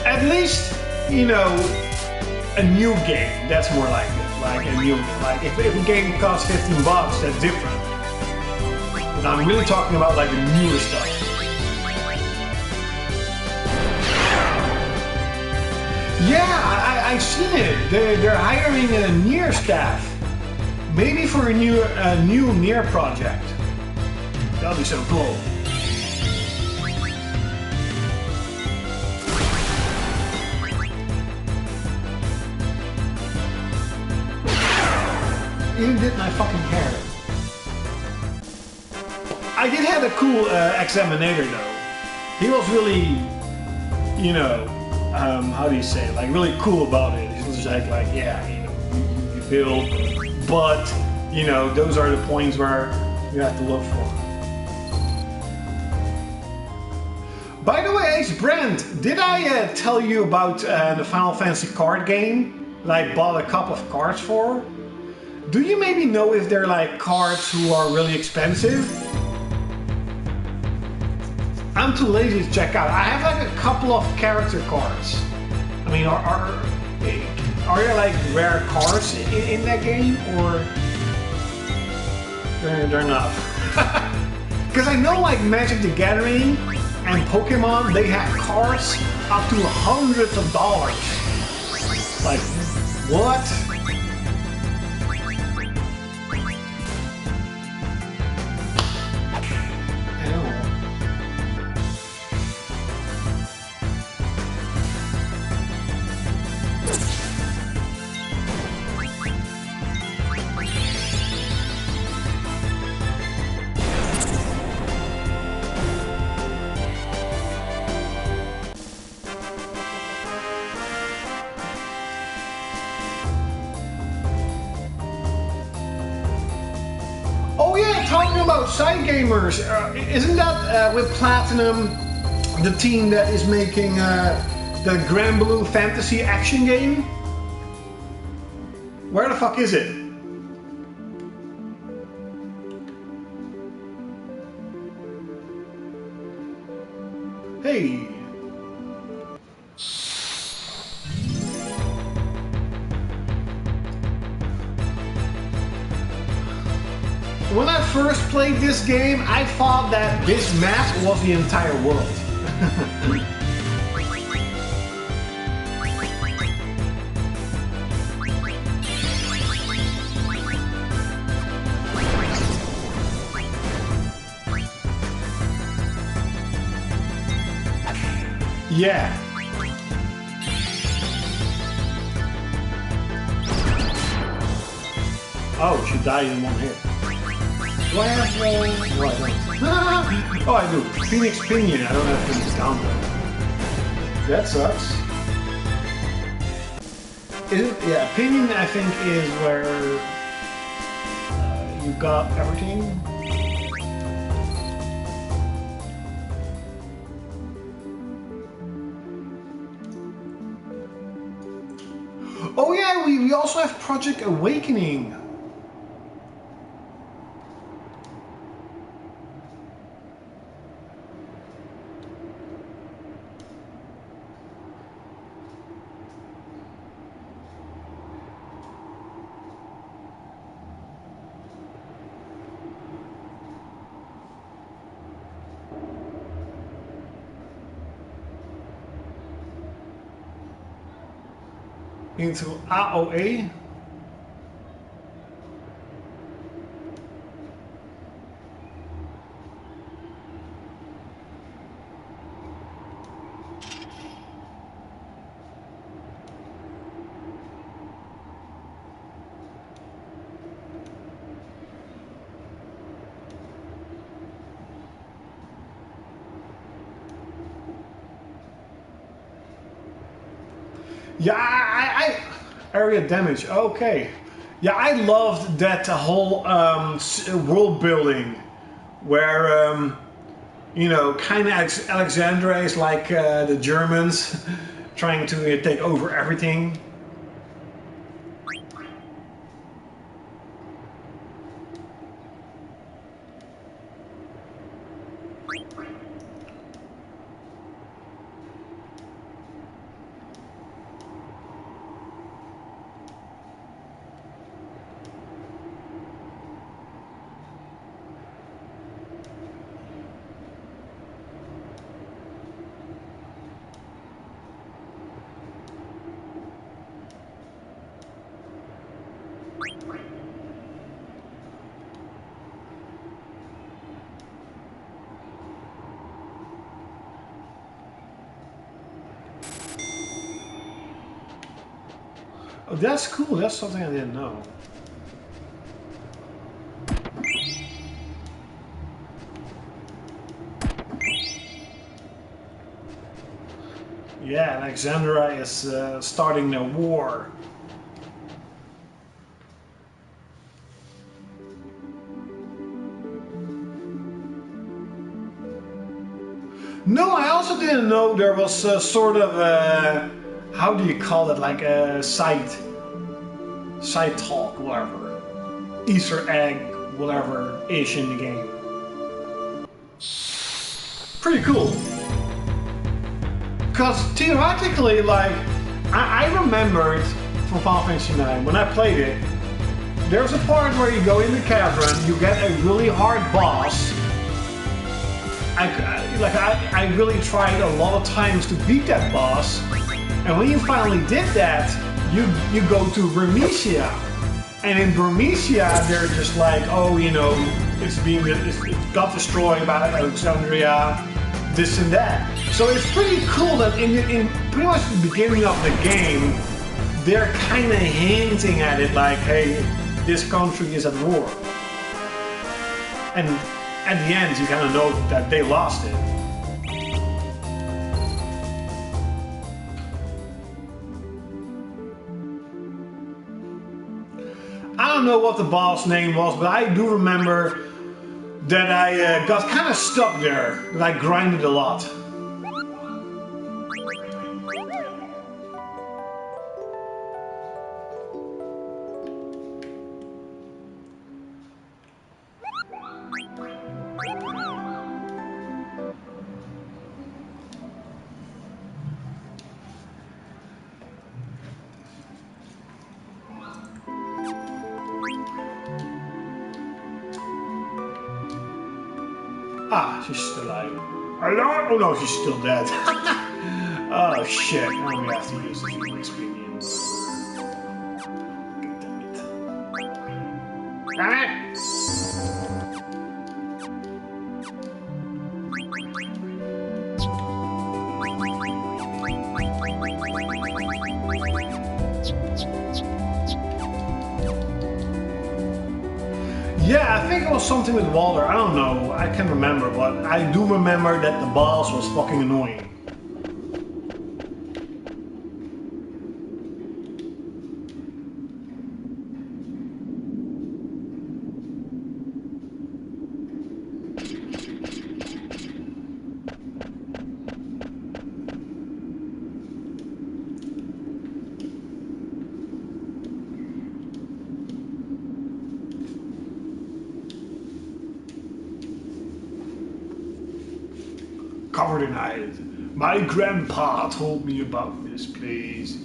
At least, you know, a new game. That's more like it. Like a new, like if a game costs $15, that's different. But I'm really talking about like the newer stuff. Yeah, I've seen it. They're hiring a Nier staff, maybe for a new Nier project. That'll be so cool. Even did my fucking hair. I did have a cool examinator though. He was really, you know, how do you say it? Like really cool about it. He was just like yeah, you know, you failed, but you know, those are the points where you have to look for. By the way, Ace Brand, did I tell you about the Final Fantasy card game that I bought a couple of cards for? Do you maybe know if they're like cards who are really expensive? I'm too lazy to check out. I have like a couple of character cards. I mean, are there like rare cards in that game, or they're not? Because I know like Magic the Gathering and Pokemon, they have cards up to hundreds of dollars. Like, what? Oh yeah, talking about side gamers, isn't that with Platinum, the team that is making the Grand Blue Fantasy action game? Where the fuck is it? Hey. When I first played this game, I thought that this map was the entire world. Yeah. Oh, she died in one hit. Do I have no, I don't. Oh, I do. Phoenix Pinion. I don't have Phoenix Combo. That sucks. Yeah, Pinion I think is where you got everything. Oh yeah, we also have Project Awakening. Into AOA. Yeah, I area damage. Okay. Yeah, I loved that whole world building, where you know, kind of Alexandria is like the Germans trying to take over everything. Oh, that's cool. That's something I didn't know. Yeah, Alexandria is starting a war. No, I also didn't know there was sort of how do you call it, like a side talk, whatever, Easter egg, whatever ish in the game. pretty cool. Because theoretically, like, I remembered from Final Fantasy IX, when I played it, there's a part where you go in the cavern, you get a really hard boss. I really tried a lot of times to beat that boss, and when you finally did that, you go to Bermesia, and in Bermesia they're just like, oh, you know, it got destroyed by Alexandria, this and that. So it's pretty cool that in pretty much the beginning of the game, they're kind of hinting at it, like, hey, this country is at war, and at the end, you kind of know that they lost it. I don't know what the boss name was, but I do remember that I got kind of stuck there, that I grinded a lot. Ah, she's still alive. Hello? Oh no, she's still dead. Oh shit, now we have to use the human experience. Damn it! Yeah, I think it was something with Walter. I don't know. I can't remember, but I do remember that the boss was fucking annoying. Covered in ice. My grandpa told me about this place.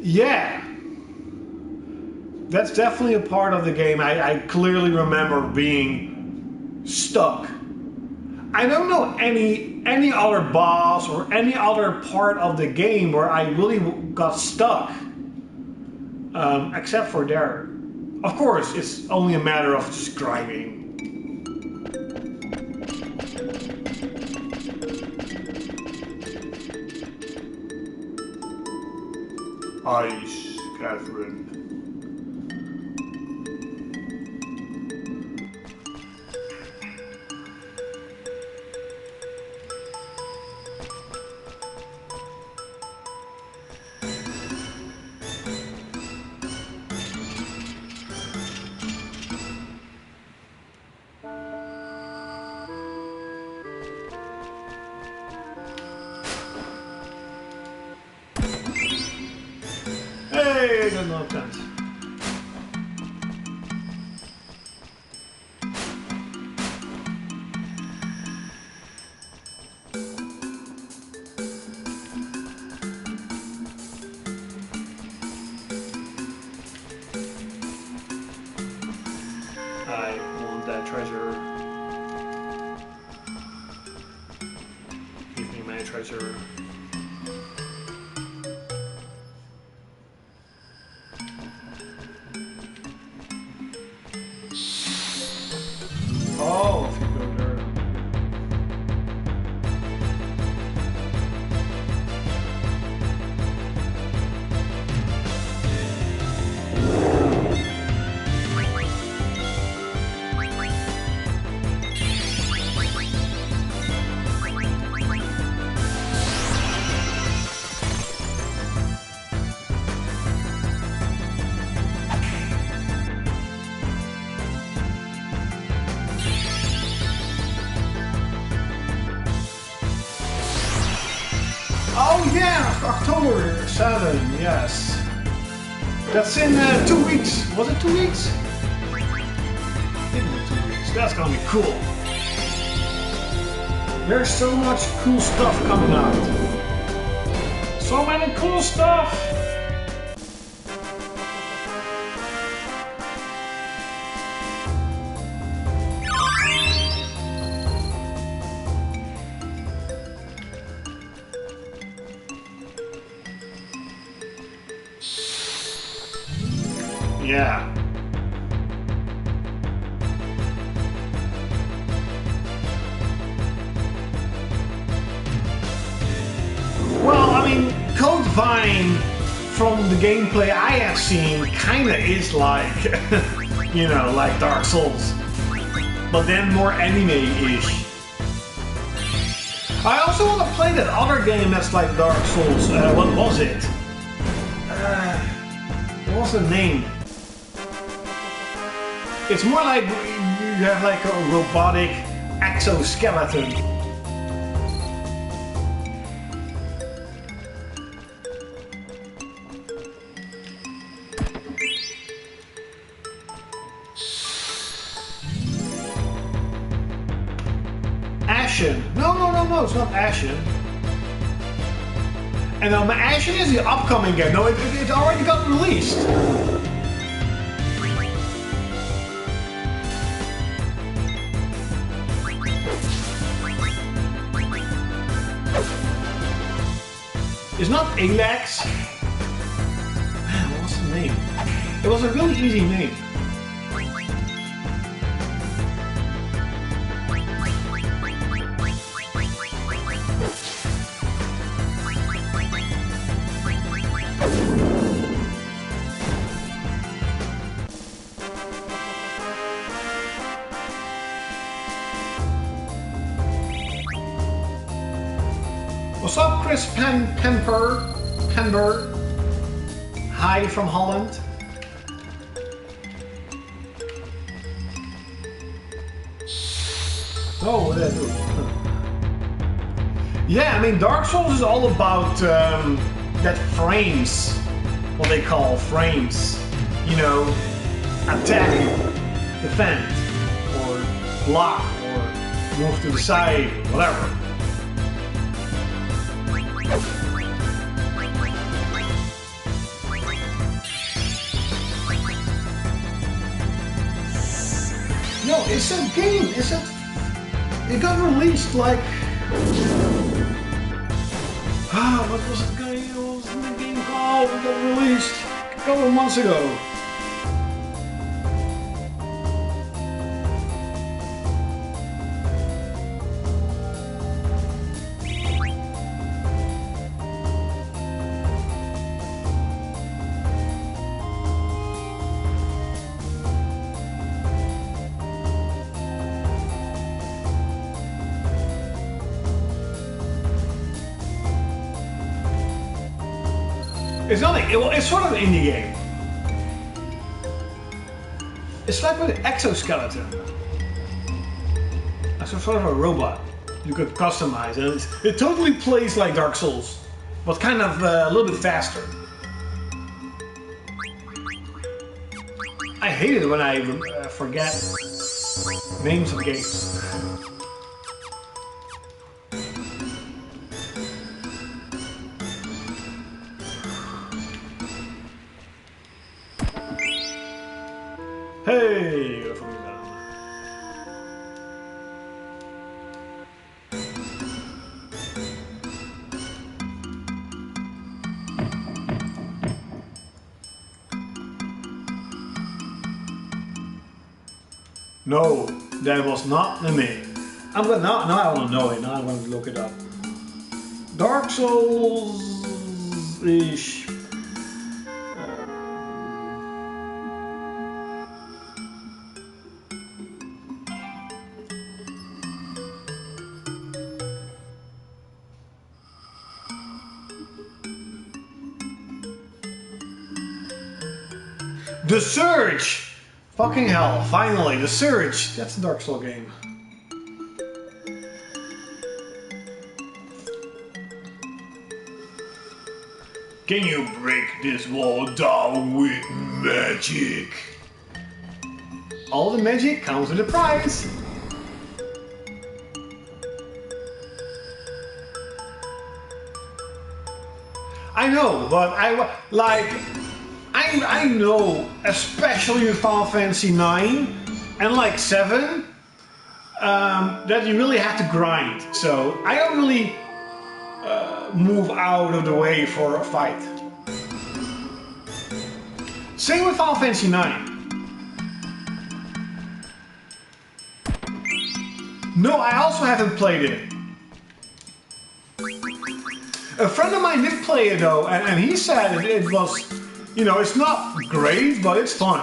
Yeah. That's definitely a part of the game. I clearly remember being stuck. I don't know any other boss or any other part of the game where I really got stuck, except for there. Of course, it's only a matter of just grinding. Ice, Catherine. Hey, I got no chance. I want that treasure. Give me my treasure. October 7, yes. That's in 2 weeks. Was it 2 weeks? I think it was 2 weeks. That's gonna be cool. There's so much cool stuff coming out. So many cool stuff. Yeah. Well, I mean, Code Vein, from the gameplay I have seen, kinda is like, you know, like Dark Souls. But then more anime-ish. I also want to play that other game that's like Dark Souls. What was it? What was the name? It's more like you have like a robotic exoskeleton. Ashen. No, it's not Ashen. And Ashen is the upcoming game. No, it already got released. It's not Alex. Man, what was the name? It was a really easy name. What's up, Chris Penber? Hi from Holland. Oh, what did I do? Yeah, I mean, Dark Souls is all about that frames, what they call frames. You know, attack, defend, or block, or move to the side, whatever. No, it's a game. It got released like what was it? What was the game called? It got released a couple of months ago. It's not it's sort of an indie game. It's like with an exoskeleton. Like sort of a robot you could customize, and it totally plays like Dark Souls, but kind of a little bit faster. I hate it when I forget names of games. Hey, what have we done? No, that was not the name. I'm gonna now I want to know it. Now I'm going to look it up. Dark Souls-ish. The Surge! Fucking hell, finally, The Surge! That's a Dark Souls game. Can you break this wall down with magic? All the magic comes with a prize. I know, but I know, especially in Final Fantasy 9 and like 7, that you really have to grind. So I don't really move out of the way for a fight. Same with Final Fantasy 9. No, I also haven't played it. A friend of mine did play it though, and he said it was, you know, it's not great, but it's fun.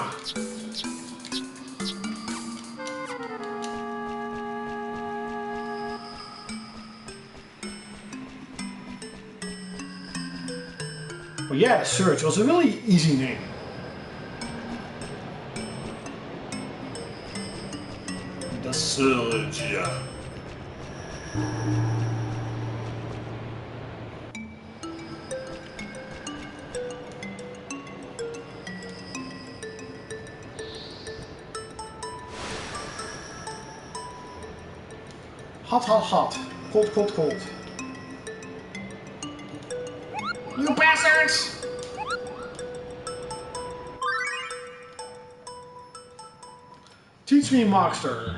But yeah, the Surge was a really easy name. The Surge, yeah. Hot, hot, hot. Cold, cold, cold. You bastards! Teach me, Monster.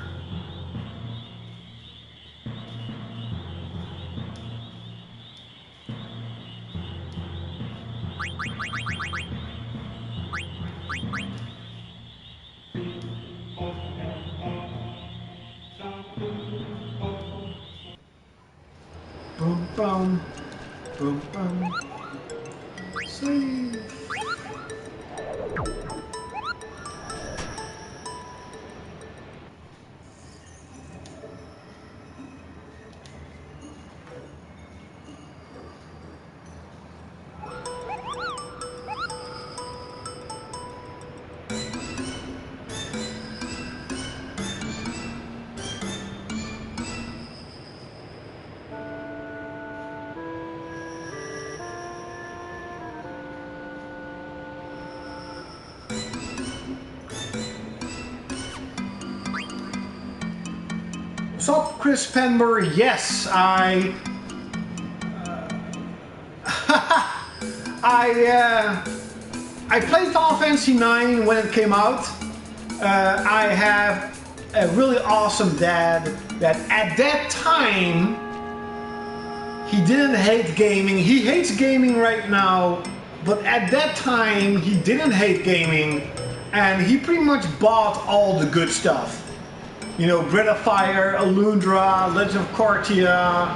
Boom, boom, boom, boom. Save. What's up, Chris Penber? Yes, I played Final Fantasy 9 when it came out. I have a really awesome dad that at that time he didn't hate gaming. He hates gaming right now, but at that time he didn't hate gaming, and he pretty much bought all the good stuff. You know, Breath of Fire, Alundra, Legend of Kortia,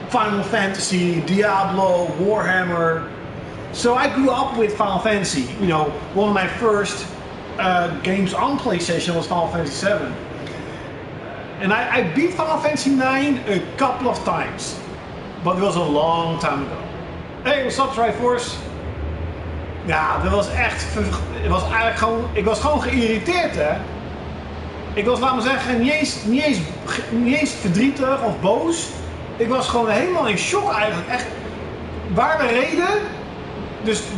Final Fantasy, Diablo, Warhammer. So I grew up with Final Fantasy. You know, one of my first games on PlayStation was Final Fantasy 7. And I beat Final Fantasy 9 a couple of times. But it was a long time ago. Hey, what's up, Triforce? Ja, dat was echt... Het was eigenlijk gewoon... Ik was gewoon geïrriteerd, hè. Ik was, laat maar zeggen, niet eens verdrietig of boos. Ik was gewoon helemaal in shock eigenlijk. Echt, waar we reden,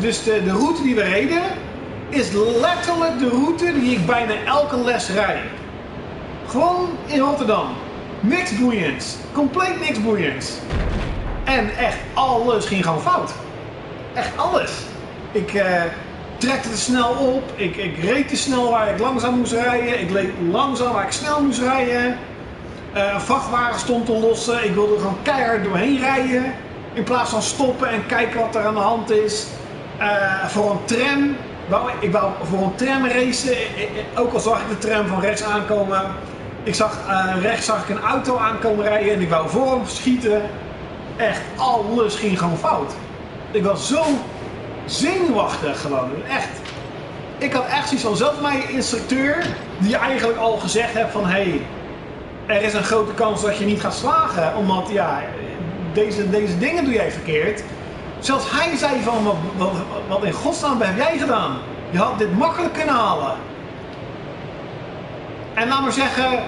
dus de route die we reden, is letterlijk de route die ik bijna elke les rijd. Gewoon in Rotterdam. Niks boeiends. Compleet niks boeiends. En echt alles ging gewoon fout. Echt alles. Ik trekte te snel op, ik reed te snel waar ik langzaam moest rijden, ik reed langzaam waar ik snel moest rijden. Een vrachtwagen stond te lossen, ik wilde er gewoon keihard doorheen rijden. In plaats van stoppen en kijken wat er aan de hand is. Voor een tram, ik wou voor een tram racen, ook al zag ik de tram van rechts aankomen. Rechts zag ik een auto aankomen rijden en ik wou voor hem schieten. Echt, alles ging gewoon fout. Ik was zo zenuwachtig gewoon, echt. Ik had echt zoiets van, zelfs mijn instructeur, die eigenlijk al gezegd heeft van, hey, er is een grote kans dat je niet gaat slagen, omdat ja, deze dingen doe jij verkeerd. Zelfs hij zei van, wat in godsnaam heb jij gedaan? Je had dit makkelijk kunnen halen. En laat maar zeggen,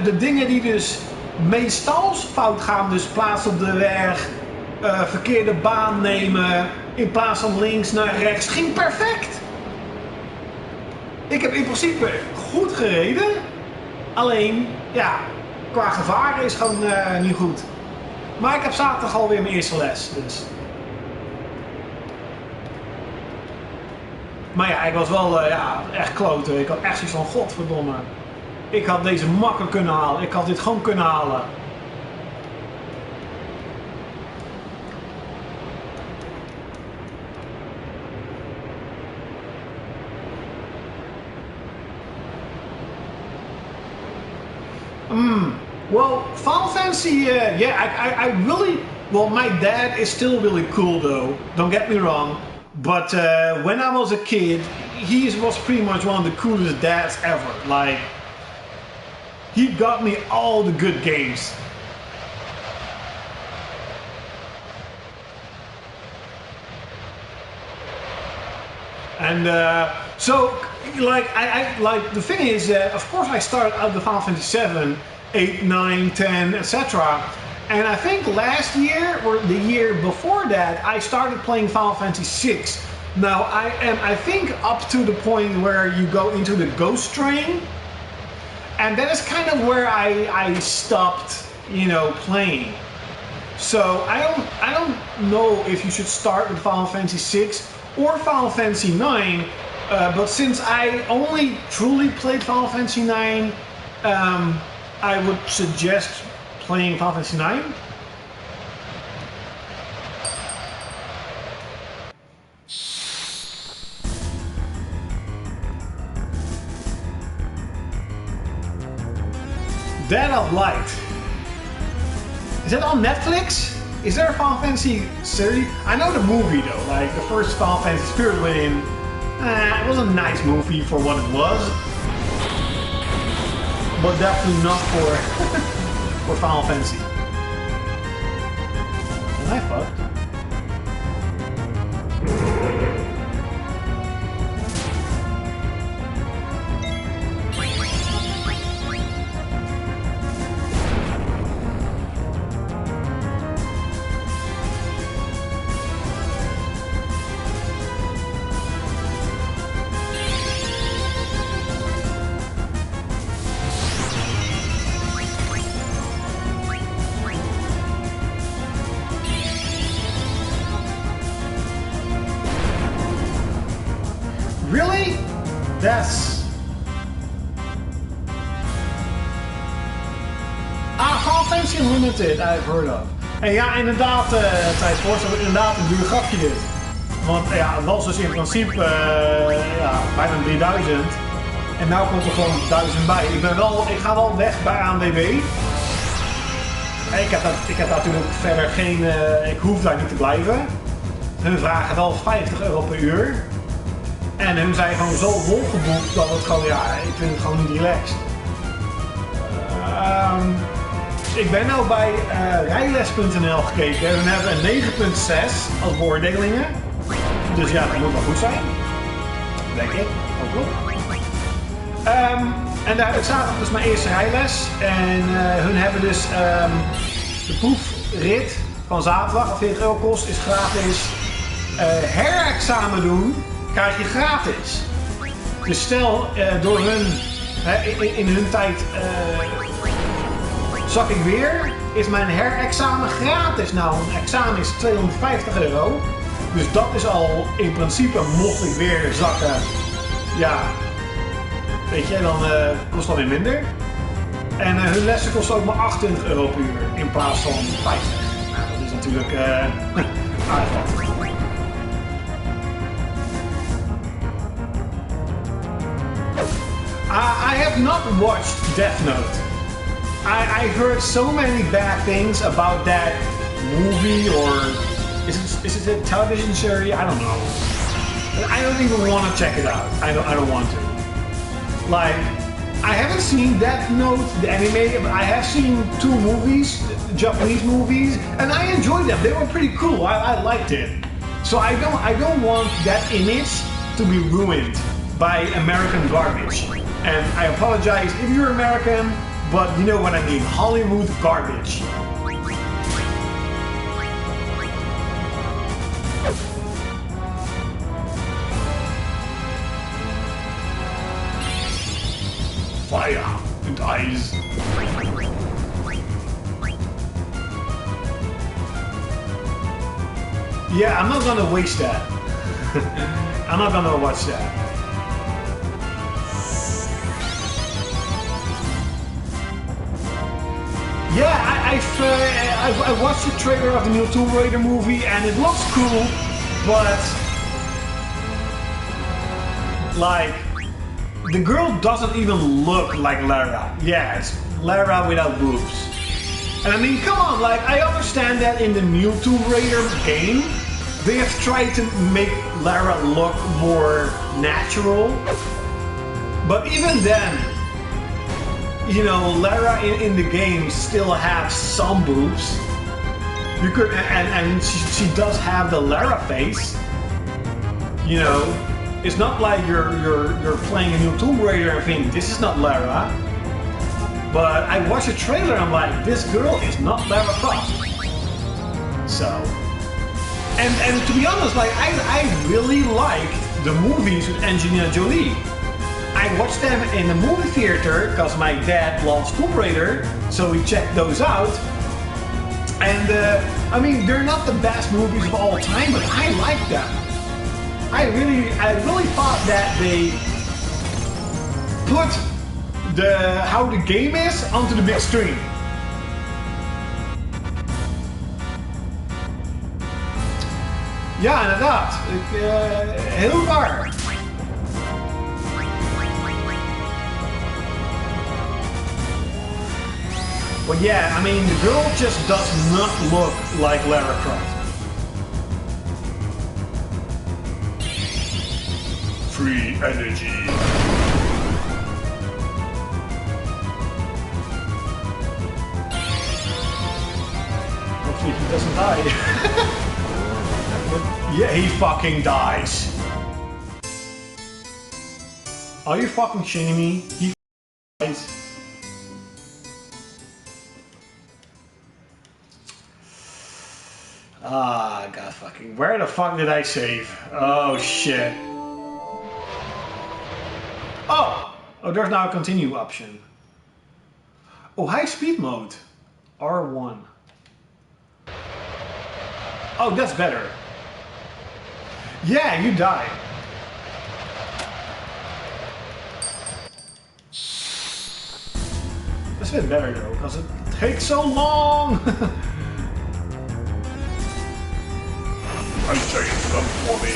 de dingen die dus meestal fout gaan, dus plaats op de weg, verkeerde baan nemen, in plaats van links naar rechts. Ging perfect. Ik heb in principe goed gereden. Alleen, ja, qua gevaar is gewoon niet goed. Maar ik heb zaterdag alweer mijn eerste les, dus. Maar ja, ik was wel echt kloten. Ik had echt zoiets van, godverdomme. Ik had deze makkelijk kunnen halen. Ik had dit gewoon kunnen halen. Well, Final Fantasy, yeah, I really, well, my dad is still really cool though, don't get me wrong, but when I was a kid, he was pretty much one of the coolest dads ever. Like, he got me all the good games. And so, like, like the thing is, of course, I started out the Final Fantasy 7, 8, 9, 10, etc. And I think last year or the year before that, I started playing Final Fantasy 6. Now I am, I think, up to the point where you go into the Ghost Train, and that is kind of where I stopped, you know, playing. So I don't know if you should start with Final Fantasy 6 or Final Fantasy 9, but since I only truly played Final Fantasy 9, I would suggest playing Final Fantasy 9. Dead of Light. Is that on Netflix? Is there a Final Fantasy series? I know the movie though, like the first Final Fantasy Spirit Within. It was a nice movie for what it was, but definitely not for for Final Fantasy. Am I fucked? Really? That's... Final Fantasy Unlimited, I've heard of. En ja, inderdaad, tijd voorstel, inderdaad een duur grapje dit. Want ja, het was dus in principe ja, bijna 3000. En nu komt er gewoon 1000 bij. Ik ga wel weg bij ANWB. Ik heb natuurlijk verder geen... ik hoef daar niet te blijven. Hun vragen wel €50 per uur. En hun zijn gewoon zo volgeboekt dat het gewoon, ja, ik vind het gewoon niet relaxed. Ik ben nou bij rijles.nl gekeken. Hun hebben een 9,6 als beoordelingen. Dus ja, dat moet wel goed zijn. Denk ik. Hopelijk. En daar heb ik zaterdag dus mijn eerste rijles. En hun hebben dus de proefrit van zaterdag, wat €40 kost, is gratis. Herexamen doen krijg je gratis. Dus stel door hun, in hun tijd zak ik weer, is mijn herexamen gratis. Nou, een examen is €250. Dus dat is al in principe, mocht ik weer zakken, ja, weet je, dan kost dat weer minder. En hun lessen kosten ook maar €28 per uur in plaats van 50. Nou, dat is natuurlijk aardig wat. I have not watched Death Note. I heard so many bad things about that movie, or is it a television series? I don't know. I don't even want to check it out. I don't want to. Like, I haven't seen Death Note, the anime, but I have seen 2 movies, Japanese movies, and I enjoyed them. They were pretty cool. I liked it. So I don't want that image to be ruined by American garbage. And I apologize if you're American, but you know what I mean. Hollywood garbage. fire and ice. Yeah, I'm not gonna waste that. I'm not gonna watch that. Yeah, I watched the trailer of the new Tomb Raider movie and it looks cool, but like the girl doesn't even look like Lara. Yeah, it's Lara without boobs. And I mean, come on, like I understand that in the new Tomb Raider game, they have tried to make Lara look more natural, but even then, you know, Lara in the game still has some boobs. You could, and she does have the Lara face. You know, it's not like you're playing a new Tomb Raider and think this is not Lara. But I watched the trailer and I'm like, this girl is not Lara Croft. So, and to be honest, like I really like the movies with Angelina Jolie. I watched them in the movie theater because my dad loves Tomb Raider, so we checked those out. And I mean, they're not the best movies of all time, but I like them. I really thought that they put how the game is onto the big screen. Ja, inderdaad. Heel waar. But yeah, I mean, the girl just does not look like Lara Croft. Free energy. Hopefully he doesn't die. Yeah, he fucking dies. Are you fucking shitting me? He dies. Ah, god fucking. Where the fuck did I save? Oh shit. Oh! Oh, there's now a continue option. Oh, high speed mode. R1. Oh, that's better. Yeah, you die. That's a bit better though, because it takes so long! I say come for me.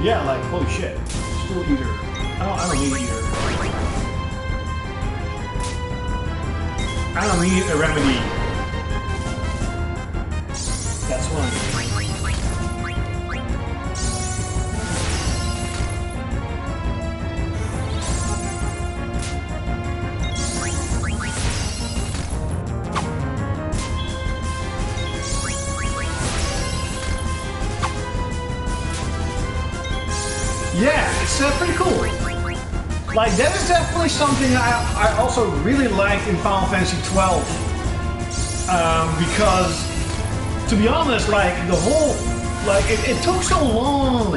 Yeah, like, holy shit. Still eater. I don't need eater. I don't need a remedy. That's one. Yeah, it's pretty cool. Like, that is definitely something I also really liked in Final Fantasy XII. Because, to be honest, like, the whole, like, it took so long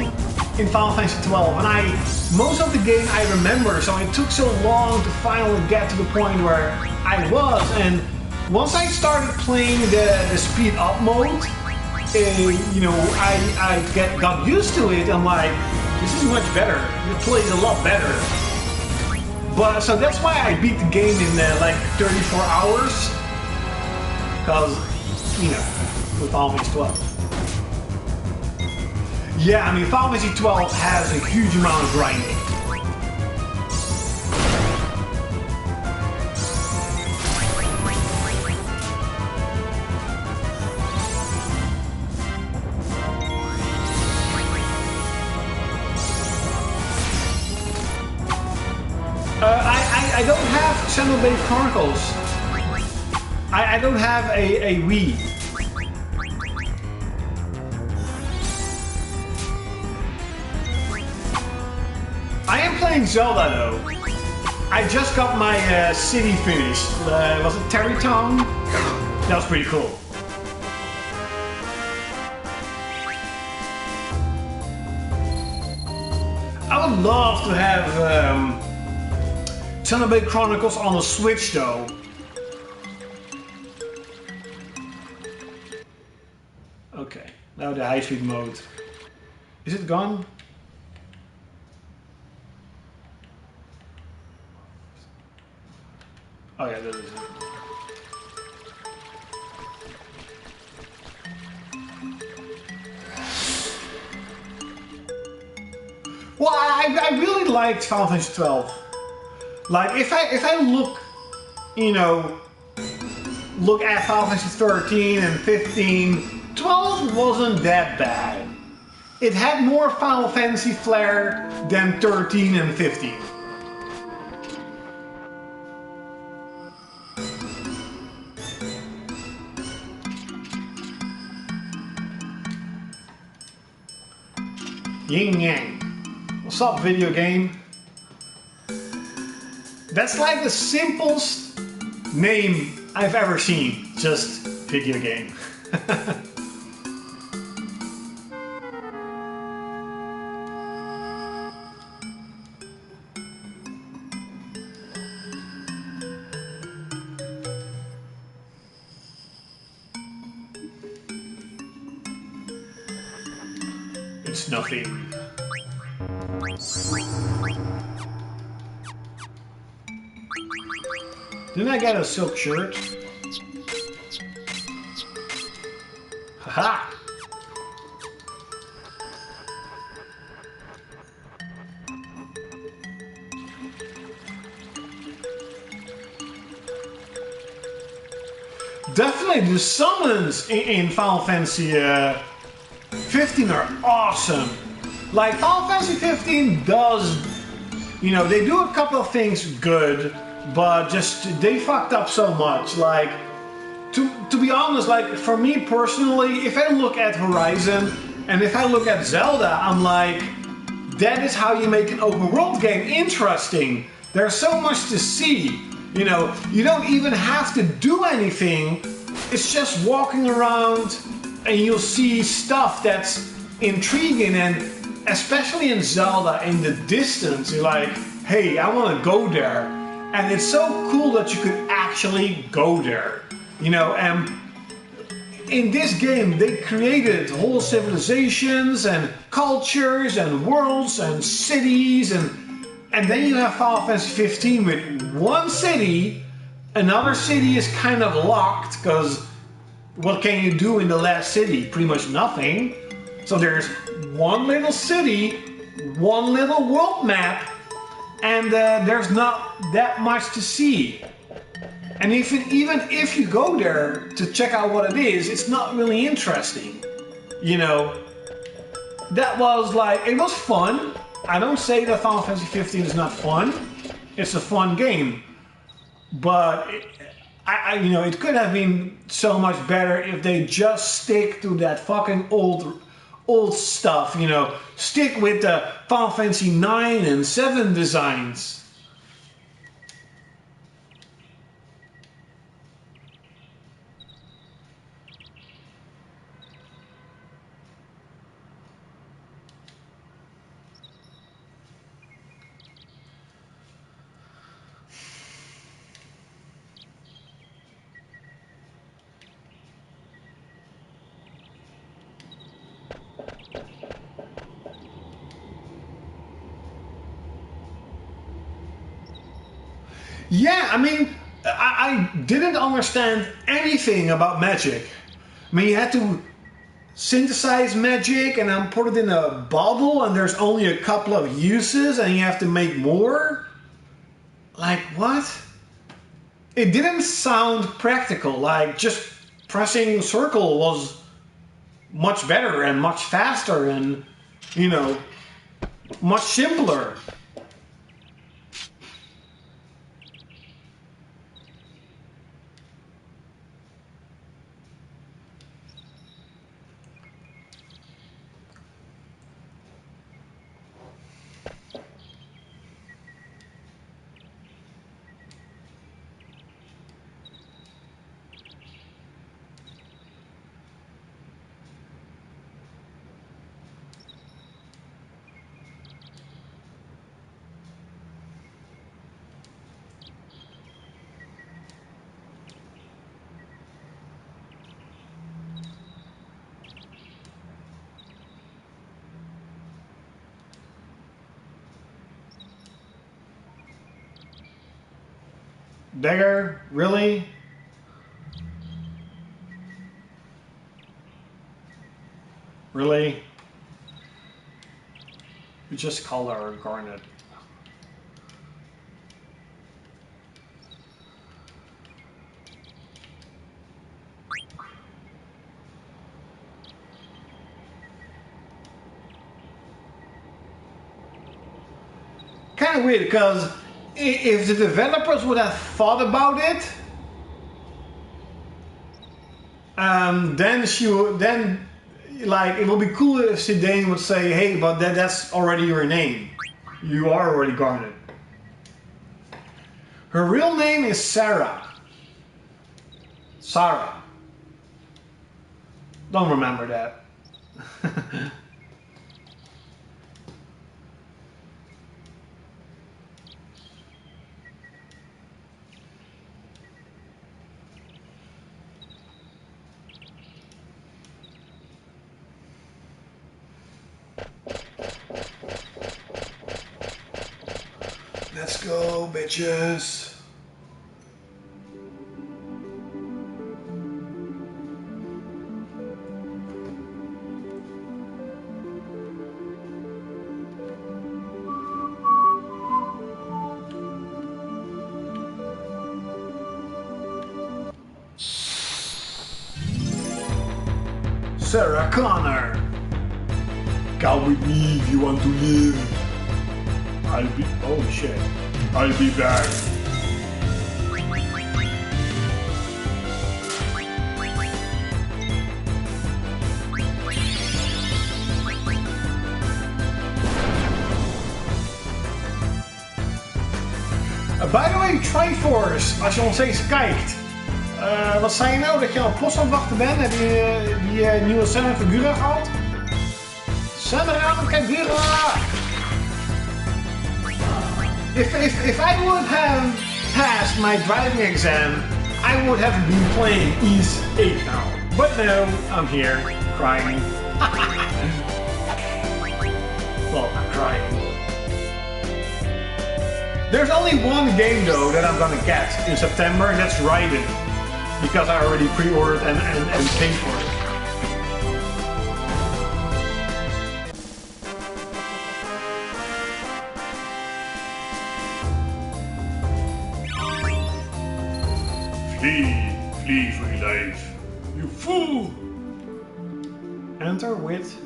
in Final Fantasy XII, and most of the game I remember, so it took so long to finally get to the point where I was, and once I started playing the speed up mode, you know, I got used to it. I'm like, this is much better. It plays a lot better. But so that's why I beat the game in like 34 hours. Because, you know, with Final Fantasy 12. Yeah, I mean, Final Fantasy 12 has a huge amount of grinding. I don't have Xenoblade Chronicles. I don't have a Wii. I am playing Zelda though. I just got my city finished. Was it Terrytown? That was pretty cool. I would love to have Xenoblade Chronicles on the Switch though. Okay, now the high speed mode. Is it gone? Oh yeah, that is it. Well, I really liked Final Fantasy 12. Like, if I look, you know, look at Final Fantasy 13 and 15, 12 wasn't that bad. It had more Final Fantasy flair than 13 and 15. Yin Yang. What's up, video game? That's like the simplest name I've ever seen. Just video game. It's nothing. Didn't I get a silk shirt? Haha! Definitely the summons in Final Fantasy 15 are awesome. Like Final Fantasy 15 does, you know, they do a couple of things good, but just they fucked up so much. Like, to be honest, like for me personally, if I look at Horizon and if I look at Zelda, I'm like, that is how you make an open world game interesting. There's so much to see. You know, you don't even have to do anything. It's just walking around and you'll see stuff that's intriguing, and especially in Zelda, in the distance, you're like, hey, I want to go there. And it's so cool that you could actually go there. You know, and in this game, they created whole civilizations and cultures and worlds and cities, and then you have Final Fantasy 15 with one city. Another city is kind of locked because what can you do in the last city? Pretty much nothing. So there's one little city, one little world map, and there's not that much to see. And even if you go there to check out what it is, it's not really interesting. You know, that was like, it was fun. I don't say that Final Fantasy 15 is not fun. It's a fun game. But you know, it could have been so much better if they just stick to that fucking old stuff. You know, stick with the Final Fantasy 9 and 7 designs. Yeah, I mean, I didn't understand anything about magic. I mean, you had to synthesize magic and then put it in a bottle, and there's only a couple of uses and you have to make more? Like, what? It didn't sound practical. Like, just pressing circle was much better and much faster and, you know, much simpler. Dagger? Really? Really? You just call her Garnet. Kind of weird, because if the developers would have thought about it, then like it would be cool if Zidane would say, "Hey, but that's already your name. You are already Garnet." Her real name is Sarah. Sarah. Don't remember that. Let's go, bitches. Sarah Connor. Come with me if you want to live. Oh shit. I'll be back. By the way, Triforce, als je nog steeds kijkt. Wat zei je nou? Dat je op post aan het wachten bent? Heb je die nieuwe Senna Figura gehad? Senna Figura! If I would have passed my driving exam, I would have been playing East 8 now. But no, I'm here, crying. Well, I'm crying. There's only one game though that I'm gonna get in September, and that's Raiden. Because I already pre-ordered and paid for it. Flee for your life, you fool! Enter with...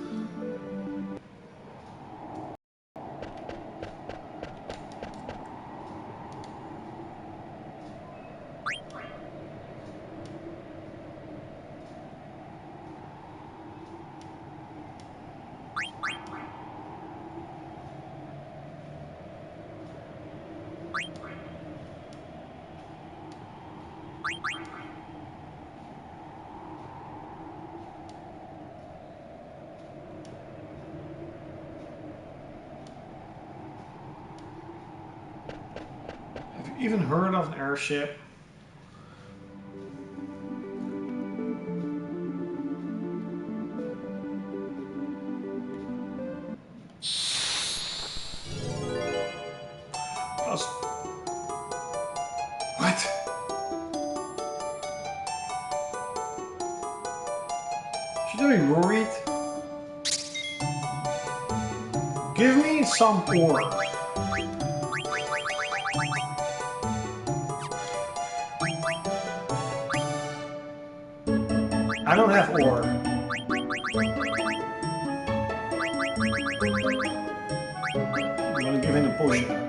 Even heard of an airship? What? Should I be worried? Give me some ore. I don't have ore. I'm gonna give him a potion.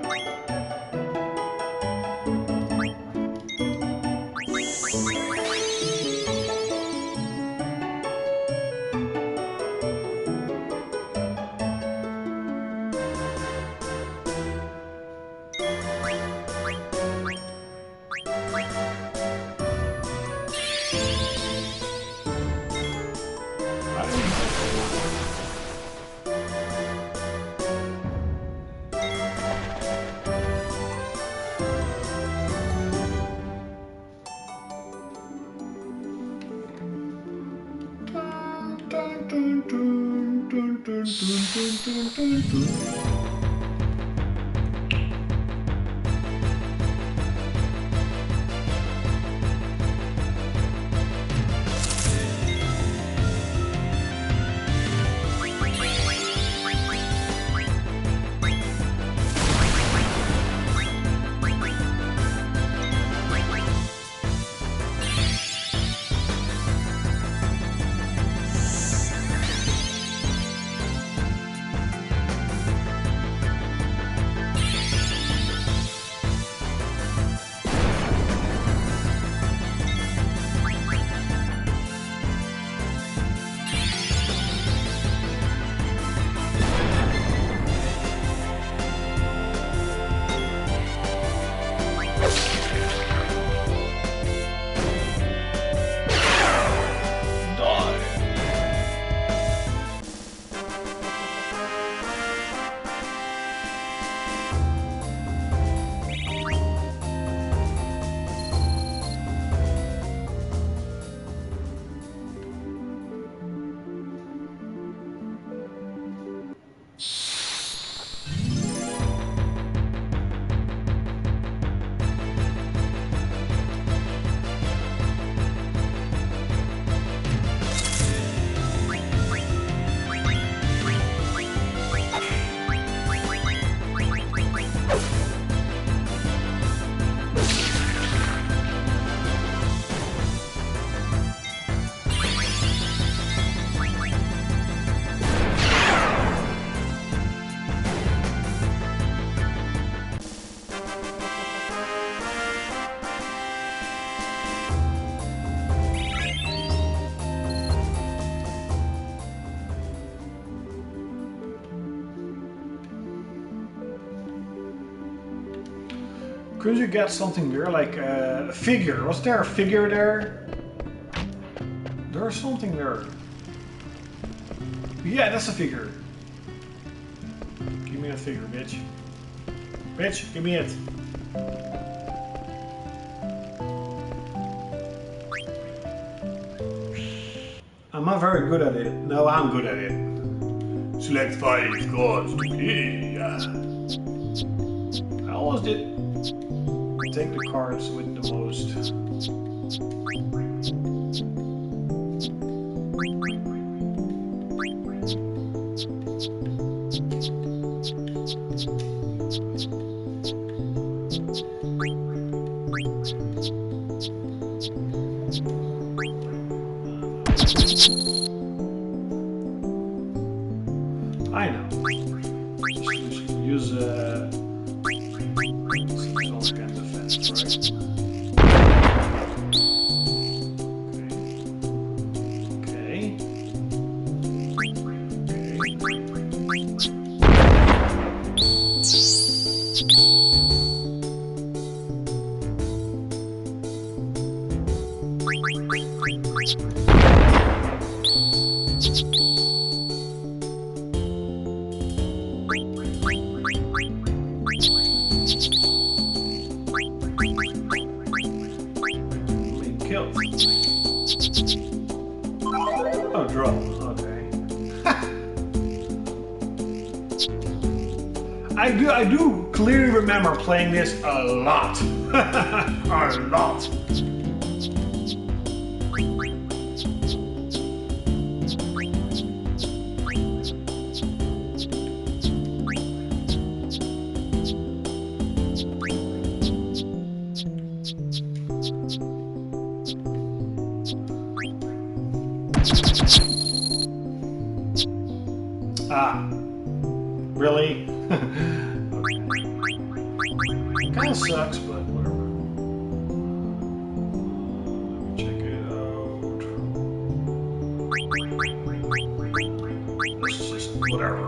Could you get something there, like a figure? Was there a figure there? There's something there. Yeah, that's a figure. Give me a figure, bitch. Bitch, give me it. I'm not very good at it. No, I'm good at it. Select 5 cards to play. I always did. Take the cards with the most. I know. Just use some kind of defense, right? Okay. Killed. Oh, draw. Okay. I do clearly remember playing this a lot. A lot. Ah, really? Kind of sucks, but whatever. Let me check it out. This is just whatever.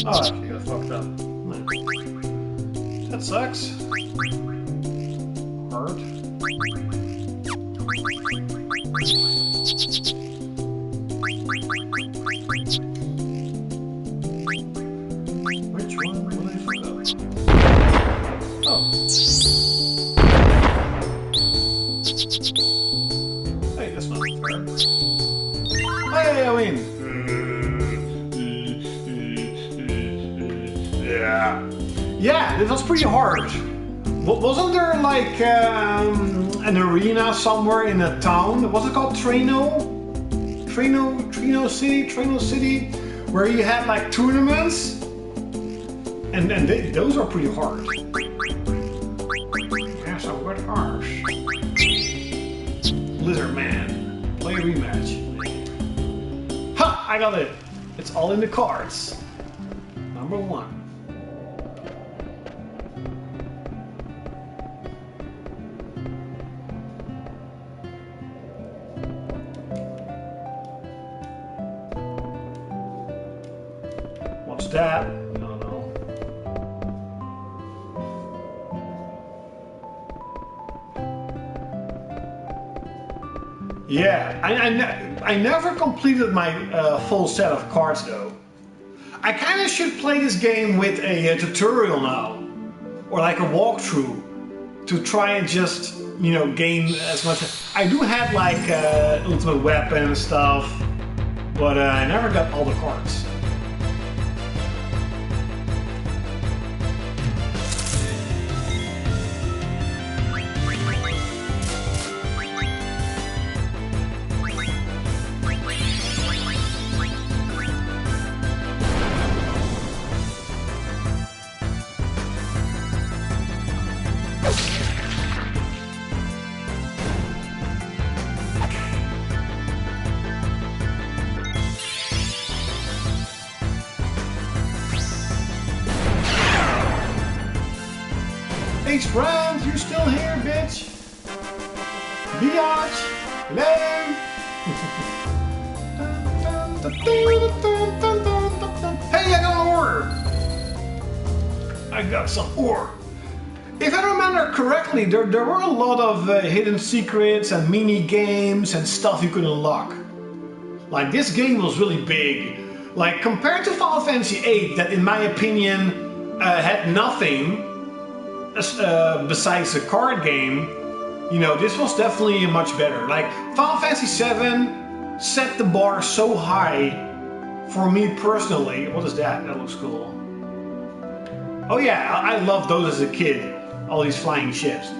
Oh, actually got fucked up. That sucks. Hurt. Which one will I fuck up? Oh. Hey, that's not fair. Hey, I win. Yeah, this was pretty hard. Wasn't there like an arena somewhere in a town? Was it called Treno City, where you had like tournaments, and those are pretty hard. Yeah, so what harsh? Lizard Man, play a rematch. Ha! I got it. It's all in the cards. Number 1. What's that? I don't know. Yeah, I never completed my full set of cards though. I kind of should play this game with a tutorial now, or like a walkthrough, to try and just, you know, gain as much. I do have like ultimate weapon and stuff, but I never got all the cards. Thanks, Brand, you still here, bitch? Biatch, hello? Hey, I got an ore! I got some ore. If I remember correctly, there were a lot of hidden secrets and mini games and stuff you could unlock. Like, this game was really big. Like, compared to Final Fantasy VIII, that in my opinion had nothing besides a card game, you know, this was definitely much better. Like, Final Fantasy VII set the bar so high for me personally. What is that? That looks cool. Oh yeah, I loved those as a kid, all these flying ships.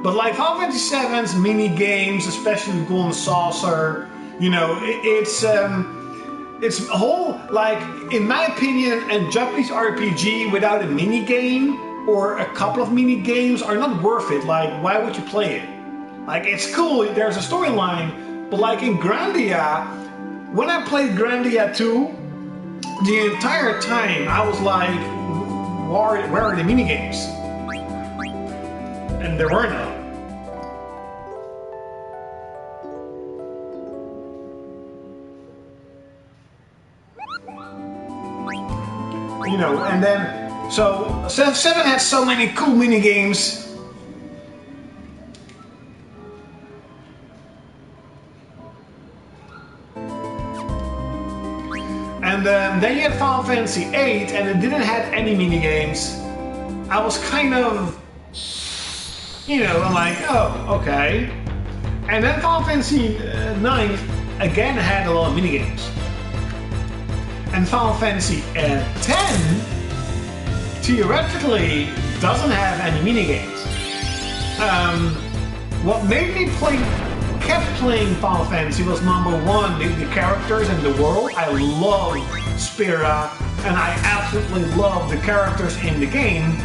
But like Final Fantasy VII's mini games, especially Golden Saucer, you know, it's a whole, like, in my opinion, a Japanese RPG without a mini game or a couple of mini games are not worth it. Like, why would you play it? Like, it's cool, there's a storyline, but like in Grandia, when I played Grandia 2, the entire time I was like, where are the mini games? And there were none. You know, and then, so 7 had so many cool mini games. And then you had Final Fantasy VIII, and it didn't have any mini games. I was kind of, you know, I'm like, oh, okay. And then Final Fantasy IX again had a lot of mini games. And Final Fantasy X theoretically doesn't have any mini games. What made me kept playing Final Fantasy was number one, the characters and the world. I love Spira, and I absolutely love the characters in the game.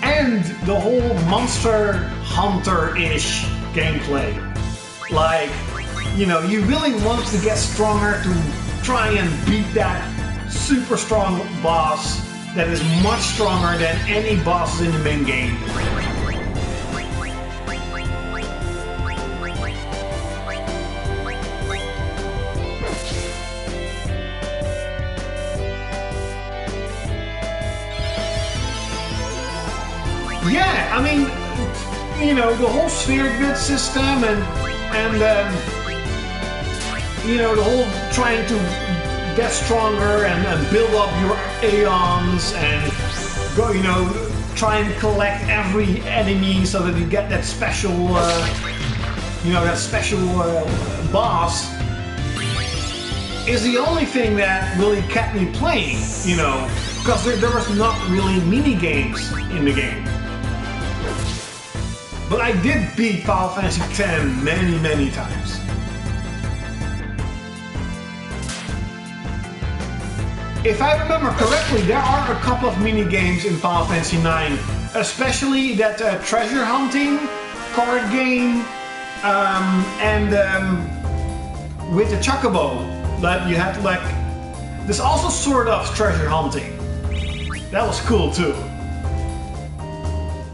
And the whole Monster Hunter-ish gameplay. Like, you know, you really want to get stronger to try and beat that super strong boss that is much stronger than any bosses in the main game. Yeah, I mean, you know, the whole sphere grid system and you know, the whole trying to get stronger and build up your aeons and go, you know, try and collect every enemy so that you get that special, you know, that special boss is the only thing that really kept me playing, you know, because there was not really mini games in the game. But I did beat Final Fantasy X many, many times. If I remember correctly, there are a couple of mini games in Final Fantasy IX, especially that treasure hunting card game, and with the Chocobo that you had to, like, there's also sort of treasure hunting. That was cool too.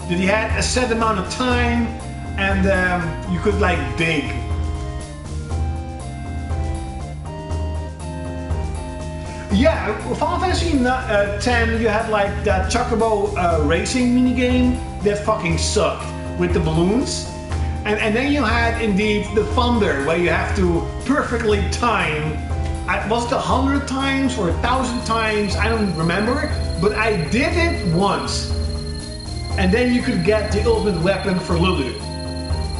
That you had a set amount of time and you could like dig. Yeah, Final Fantasy X, you had like that Chocobo racing minigame that fucking sucked with the balloons. And then you had indeed the Thunder, where you have to perfectly time, was it 100 times or 1,000 times? I don't remember, but I did it once. and then you could get the ultimate weapon for Lulu.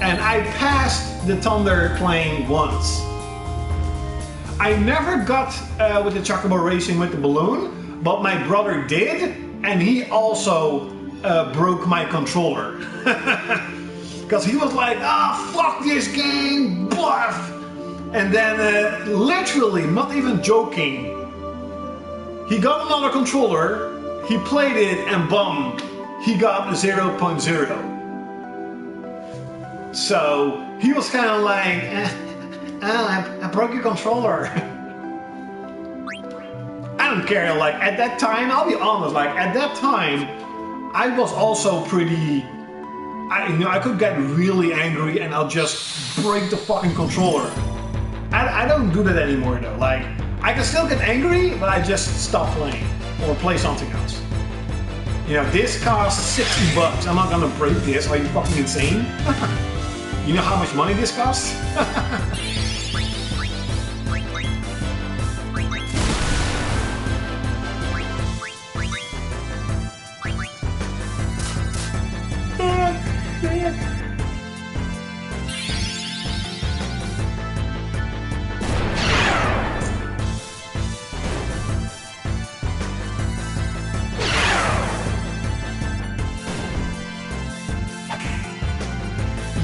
And I passed the Thunder plane once. I never got with the Chocobo Racing with the balloon, but my brother did, and he also broke my controller. Because he was like, ah, fuck this game, bluff! And then literally, not even joking, he got another controller, he played it, and boom, he got a 0.0. So he was kind of like, I broke your controller. I don't care, like at that time, I'll be honest, like at that time, I was also pretty, I could get really angry and I'll just break the fucking controller. I don't do that anymore though, like I can still get angry, but I just stop playing or play something else. You know, this costs $60. I'm not gonna break this, are you fucking insane? You know how much money this costs?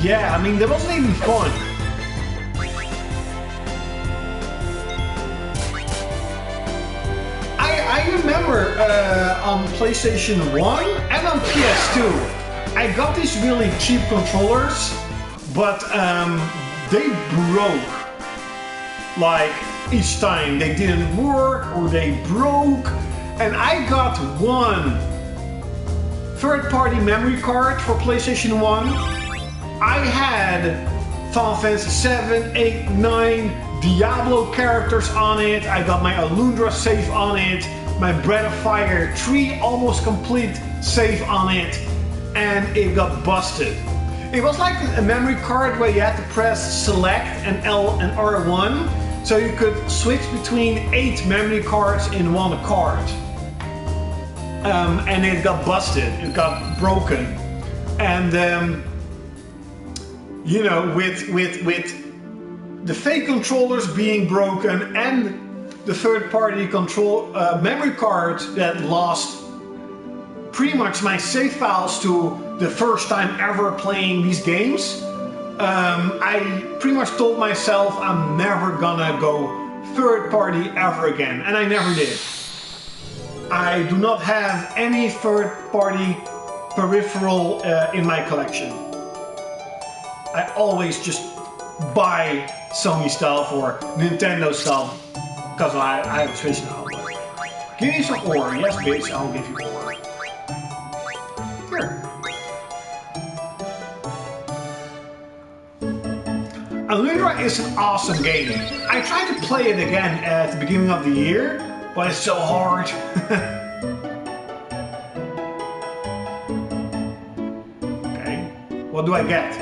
Yeah, I mean, that wasn't even fun. I remember on PlayStation 1 and on PS2, I got these really cheap controllers, but they broke. Like, each time they didn't work or they broke. And I got one third-party memory card for PlayStation 1. I had Final Fantasy 7, 8, 9 Diablo characters on it. I got my Alundra save on it. My Breath of Fire 3 almost complete save on it. And it got busted. It was like a memory card where you had to press select and L and R1. So you could switch between 8 memory cards in one card. And it got busted. It got broken. And you know, with the fake controllers being broken and the third-party control memory card that lost pretty much my save files to the first time ever playing these games, I pretty much told myself I'm never gonna go third-party ever again, and I never did. I do not have any third-party peripheral in my collection. I always just buy Sony stuff or Nintendo stuff because I have a Switch now. Give me some ore. Yes, bitch, I'll give you ore. Here. Alundra is an awesome game. I tried to play it again at the beginning of the year, but it's so hard. Okay, what do I get?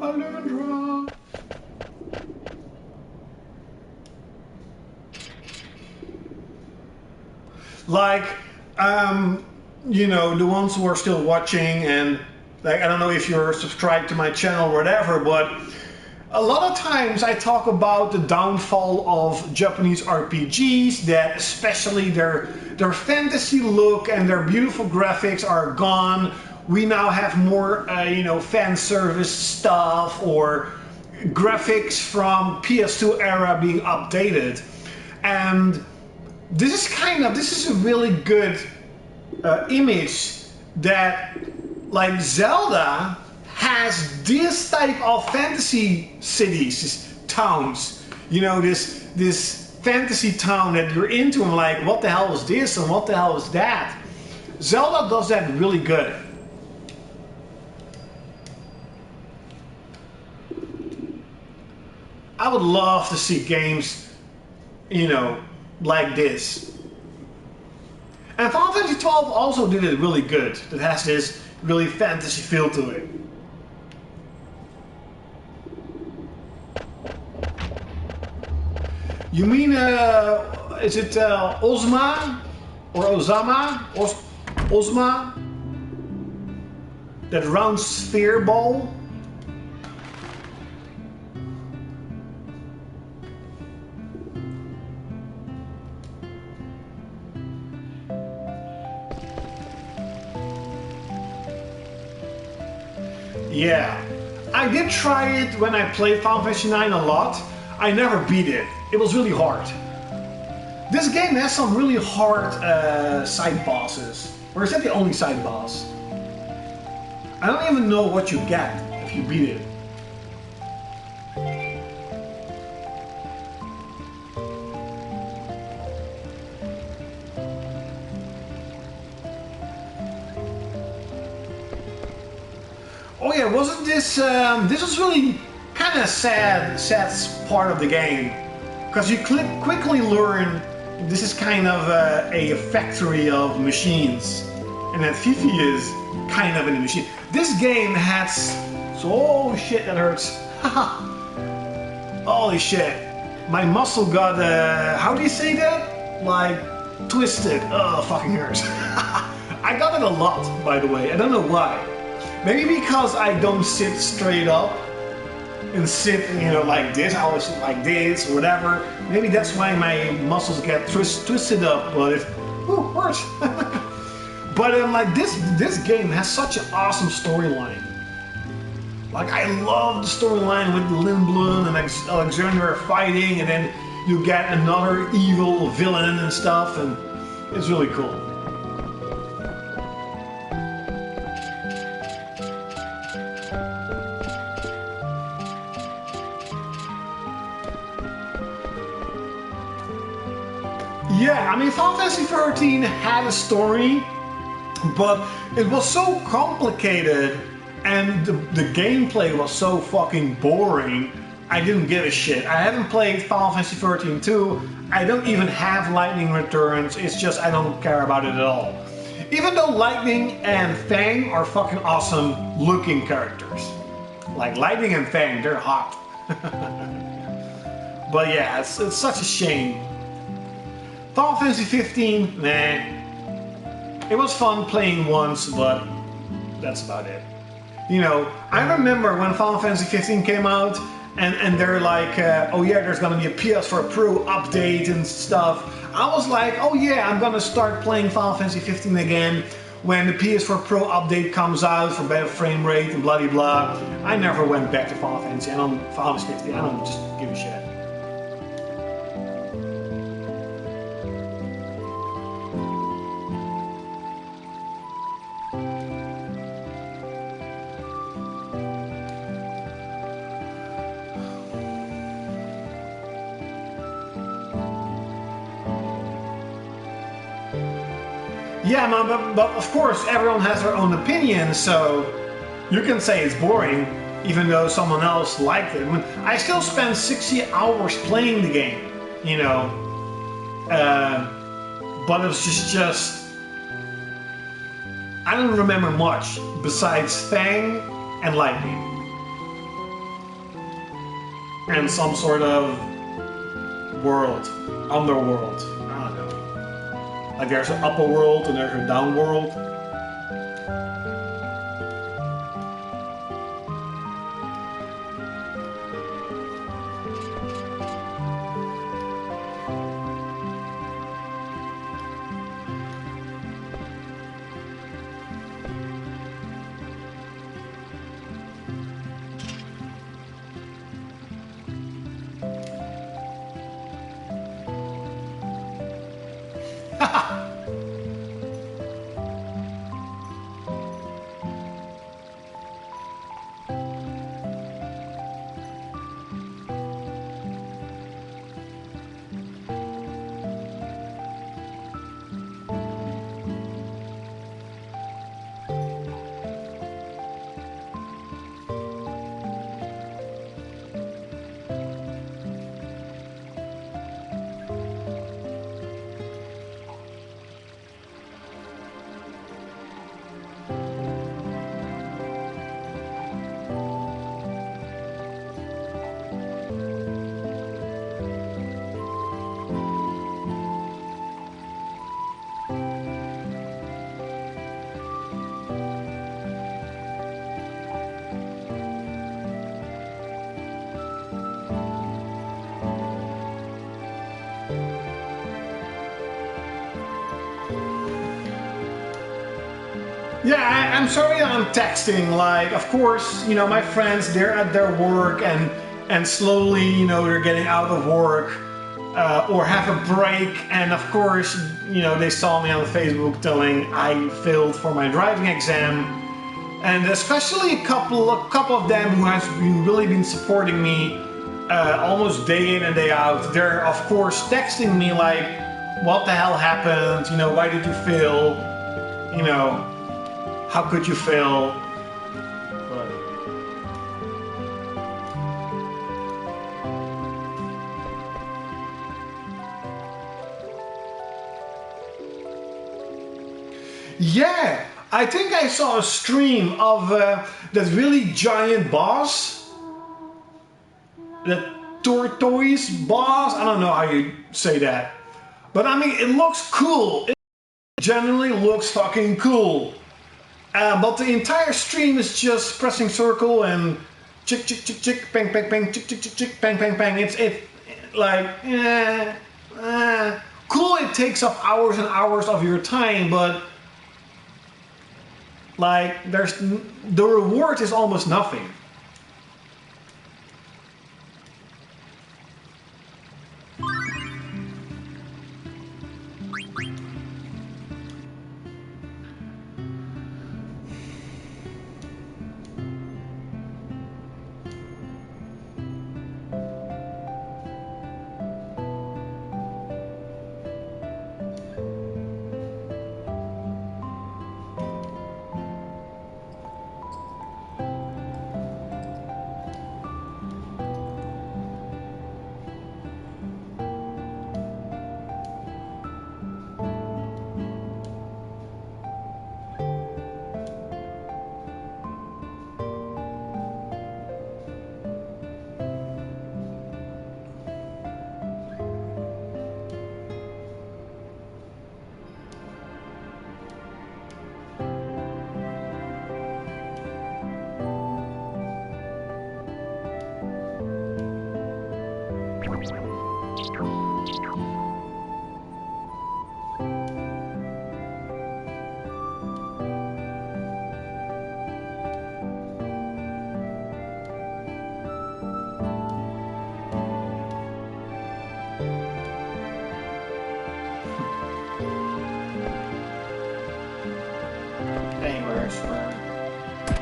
Alundra. Like, you know, the ones who are still watching, and like, I don't know if you're subscribed to my channel or whatever, but a lot of times I talk about the downfall of Japanese RPGs, that especially their fantasy look and their beautiful graphics are gone. We now have more, you know, fan service stuff or graphics from PS2 era being updated. And this is a really good image that, like, Zelda has this type of fantasy cities, this towns. You know, this fantasy town that you're into and like, what the hell is this and what the hell is that? Zelda does that really good. I would love to see games, you know, like this. And Final Fantasy 12 also did it really good. It has this really fantasy feel to it. You mean, is it Ozma? Or Ozama? Ozma? That round sphere ball? Yeah, I did try it when I played Final Fantasy 9 a lot. I never beat it. It was really hard. This game has some really hard side bosses. Or is that the only side boss? I don't even know what you get if you beat it. Oh yeah, wasn't this, this was really kind of sad part of the game. Because you quickly learn this is kind of a factory of machines. And that Fifi is kind of a machine. This game has, oh shit, that hurts. Holy shit. My muscle got, how do you say that? Like, twisted. Oh, fucking hurts. I got it a lot, by the way. I don't know why. Maybe because I don't sit straight up and sit, you know, like this. I always sit like this or whatever. Maybe that's why my muscles get twisted up, but it hurts. But like this game has such an awesome storyline. Like I love the storyline with Lindblom and Alexander fighting, and then you get another evil villain and stuff, and it's really cool. Yeah, I mean, Final Fantasy 13 had a story, but it was so complicated and the gameplay was so fucking boring, I didn't give a shit. I haven't played Final Fantasy 13 2, I don't even have Lightning Returns, it's just I don't care about it at all. Even though Lightning and Fang are fucking awesome looking characters. Like Lightning and Fang, they're hot. But yeah, it's such a shame. Final Fantasy 15, nah. It was fun playing once, but that's about it. You know, I remember when Final Fantasy 15 came out, and they're like, oh yeah, there's gonna be a PS4 Pro update and stuff. I was like, oh yeah, I'm gonna start playing Final Fantasy 15 again when the PS4 Pro update comes out for better frame rate and blah blah blah. I never went back to Final Fantasy. Final Fantasy 15. I don't just give a shit. Yeah, but of course everyone has their own opinion, so you can say it's boring, even though someone else liked it. I mean, I still spend 60 hours playing the game, you know, but it was just I don't remember much besides Fang and Lightning. And some sort of world, underworld. I don't know. Like there's an upper world and there's a down world. Yeah, I'm sorry I'm texting. Like, of course, you know, my friends, they're at their work and slowly, you know, they're getting out of work or have a break. And of course, you know, they saw me on Facebook telling I failed for my driving exam. And especially a couple of them who has really been supporting me almost day in and day out. They're of course texting me like, "What the hell happened? You know, why did you fail? You know, how could you fail?" But yeah, I think I saw a stream of that really giant boss, that tortoise boss. I don't know how you say that, but I mean, it looks cool. It generally looks fucking cool. But the entire stream is just pressing circle and chick chick chick chick bang bang bang chick chick chick chick bang bang bang. It's like cool. It takes up hours and hours of your time, but like the reward is almost nothing.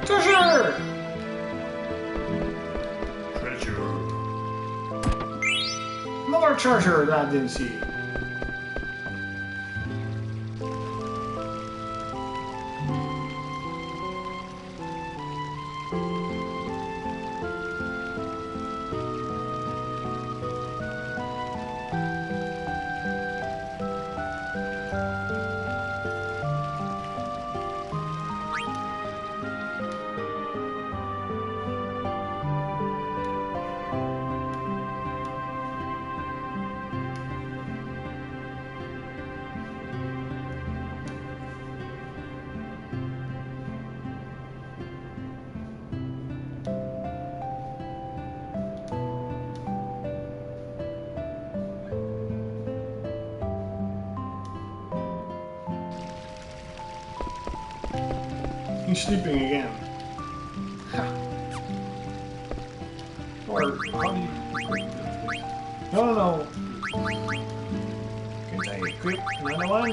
Treasure! Treasure. Another treasure that I didn't see. He's sleeping again. Or how do you... No. Can I equip another one?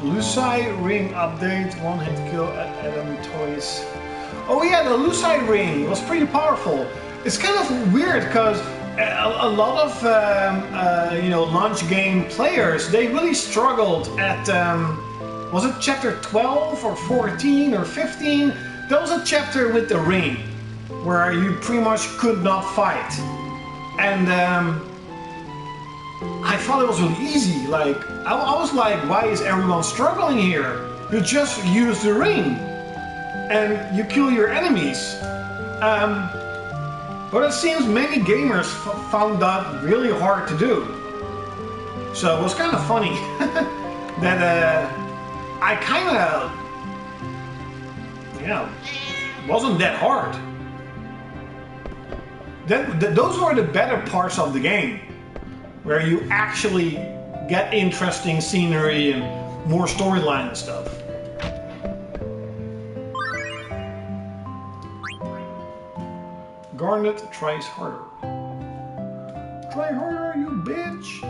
Lucite ring update, one hit kill at Adam Toys. Oh yeah, the Lucite ring was pretty powerful. It's kind of weird because a lot of you know, launch game players, they really struggled at was it chapter 12 or 14 or 15? There was a chapter with the ring where you pretty much could not fight, and I thought it was really easy. Like, I was like, why is everyone struggling here? You just use the ring and you kill your enemies. But it seems many gamers found that really hard to do. So it was kind of funny that I kind of, wasn't that hard. Those were the better parts of the game, where you actually get interesting scenery and more storyline and stuff. Garnet tries harder. Try harder, you bitch!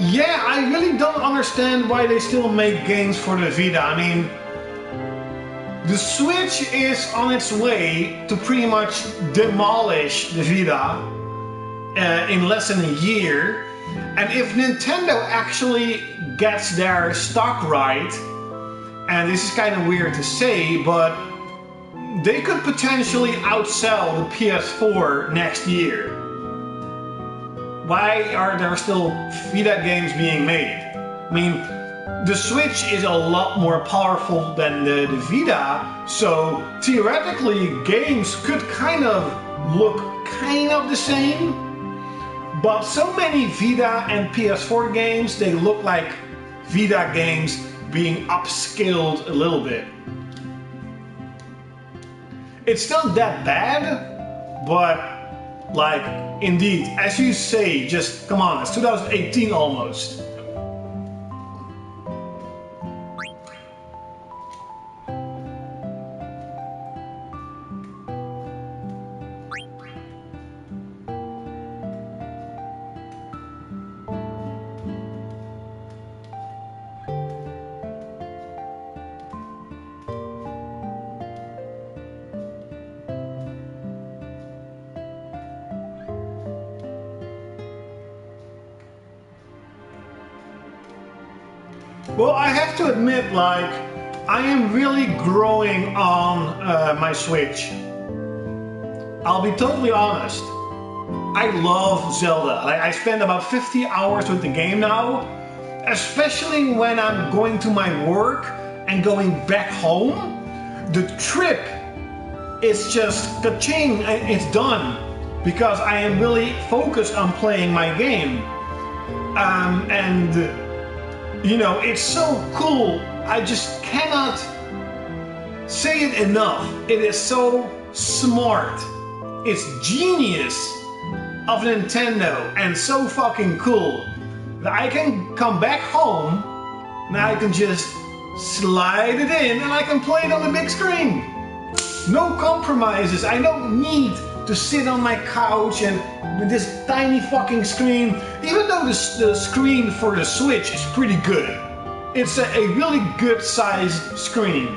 Yeah, I really don't understand why they still make games for the Vita. I mean, the Switch is on its way to pretty much demolish the Vita in less than a year. And if Nintendo actually gets their stock right, and this is kind of weird to say, but they could potentially outsell the PS4 next year. Why are there still Vita games being made? I mean, the Switch is a lot more powerful than the Vita, so theoretically games could kind of look kind of the same, but so many Vita and PS4 games, they look like Vita games being upscaled a little bit. It's not that bad, but like, indeed, as you say, just come on, it's 2018 almost. Well, I have to admit, like, I am really growing on my Switch. I'll be totally honest. I love Zelda. Like, I spend about 50 hours with the game now, especially when I'm going to my work and going back home. The trip is just ka-ching, it's done, because I am really focused on playing my game. And you know, it's so cool. I just cannot say it enough. It is so smart. It's genius of Nintendo and so fucking cool that I can come back home and I can just slide it in and I can play it on the big screen. No compromises. I don't need to sit on my couch and with this tiny fucking screen, even though the screen for the Switch is pretty good. It's a really good sized screen.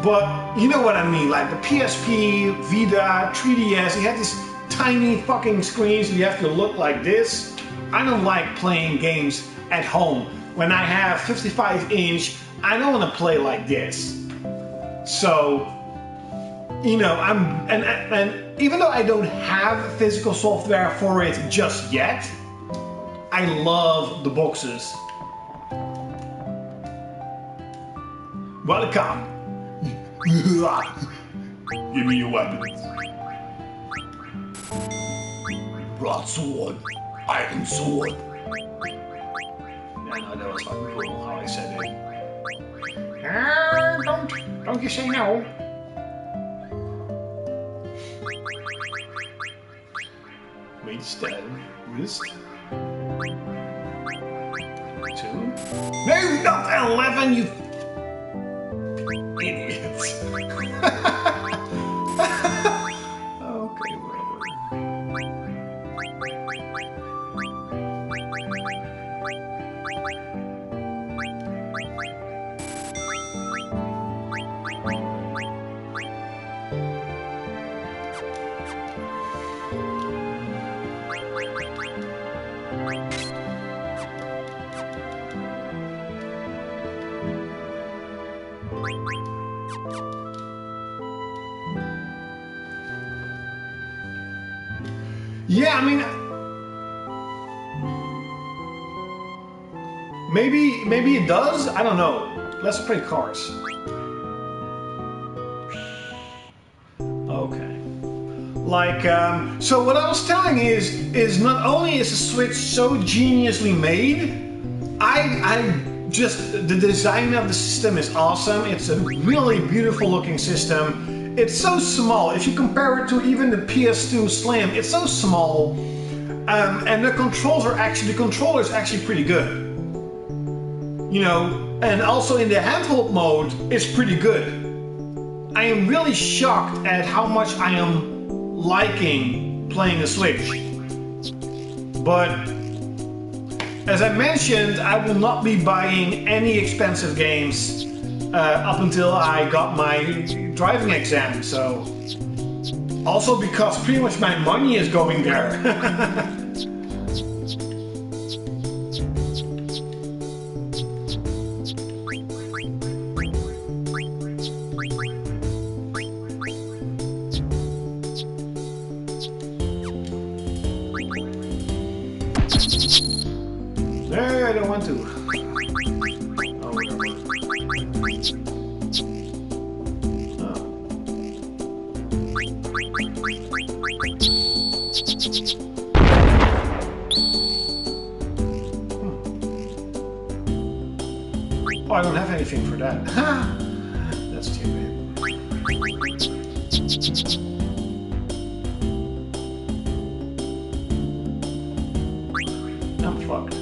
But you know what I mean, like the PSP, Vita, 3DS, you have these tiny fucking screens and you have to look like this. I don't like playing games at home. When I have 55-inch, I don't want to play like this. So, you know, and even though I don't have physical software for it just yet, I love the boxes. Welcome. Give me your weapons. Broadsword, iron sword. Yeah, no, that was fucking cool how I said it. Don't you say no. Wait, stand. Wrist. 2. No, not 11, you idiots. Okay, whatever. Yeah, I mean, maybe it does. I don't know. Let's play cars. Okay. Like, so what I was telling is not only is the Switch so geniusly made, I just the design of the system is awesome. It's a really beautiful looking system. It's so small. If you compare it to even the PS2 Slim, it's so small. And the controller is actually pretty good. You know, and also in the handheld mode, it's pretty good. I am really shocked at how much I am liking playing the Switch. But as I mentioned, I will not be buying any expensive games up until I got my driving exam, so also because pretty much my money is going there. No, I don't want to. Oh, I don't have anything for that. That's too bad. I'm fucked.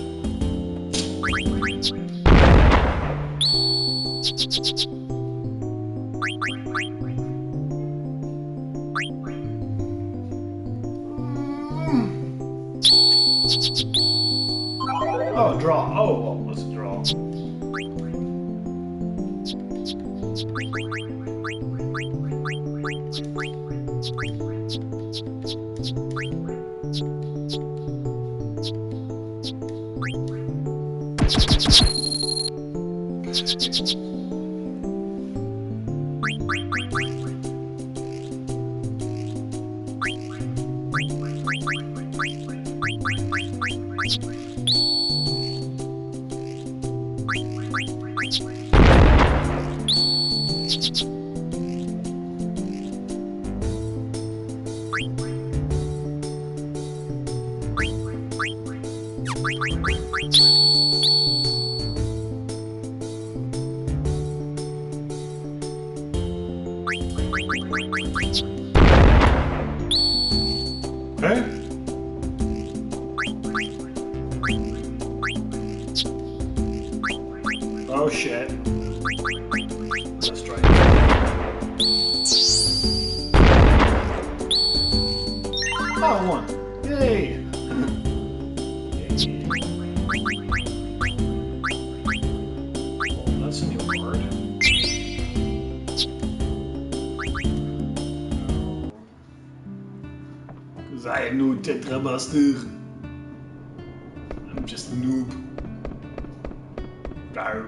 Oh, draw. Oh, well, let's draw. Okay. Oh shit. Let's try it. Oh, 1. Yay! Oh, that's a new word. Because I know Tetramaster. I'm just a noob. Arr.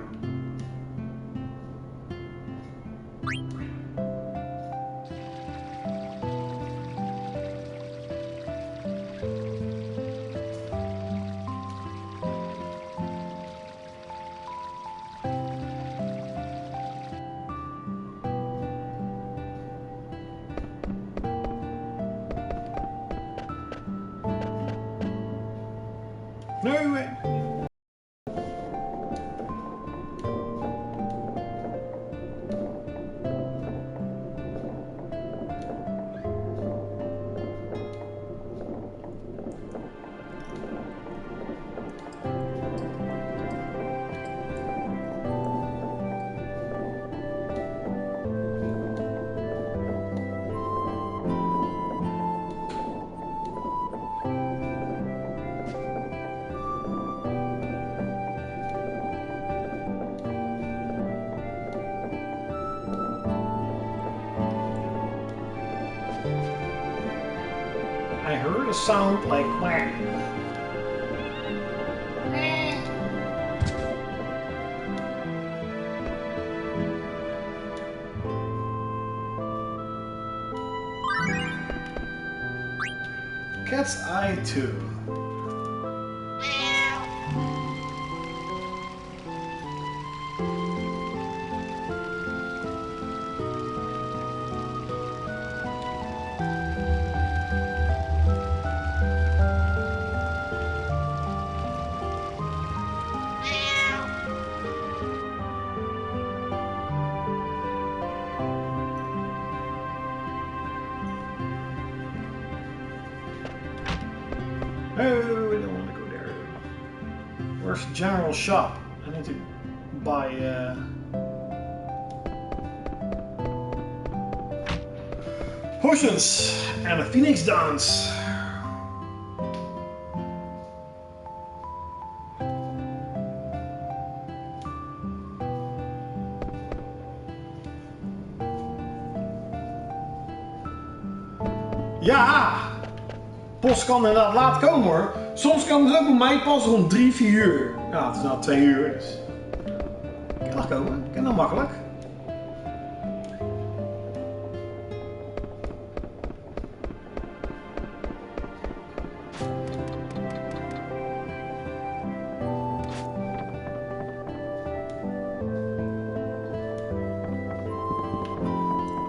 No, wait. I heard a sound like wah. Cat's eye too. Oh, I don't want to go there. Where's the general shop? I need to buy potions and a phoenix dance. Ja! Post kan inderdaad laat komen hoor. Soms kan het ook bij mij pas rond 3-4 uur. Ja, het is nou 2 uur dus. Kan nog komen, kan nog makkelijk.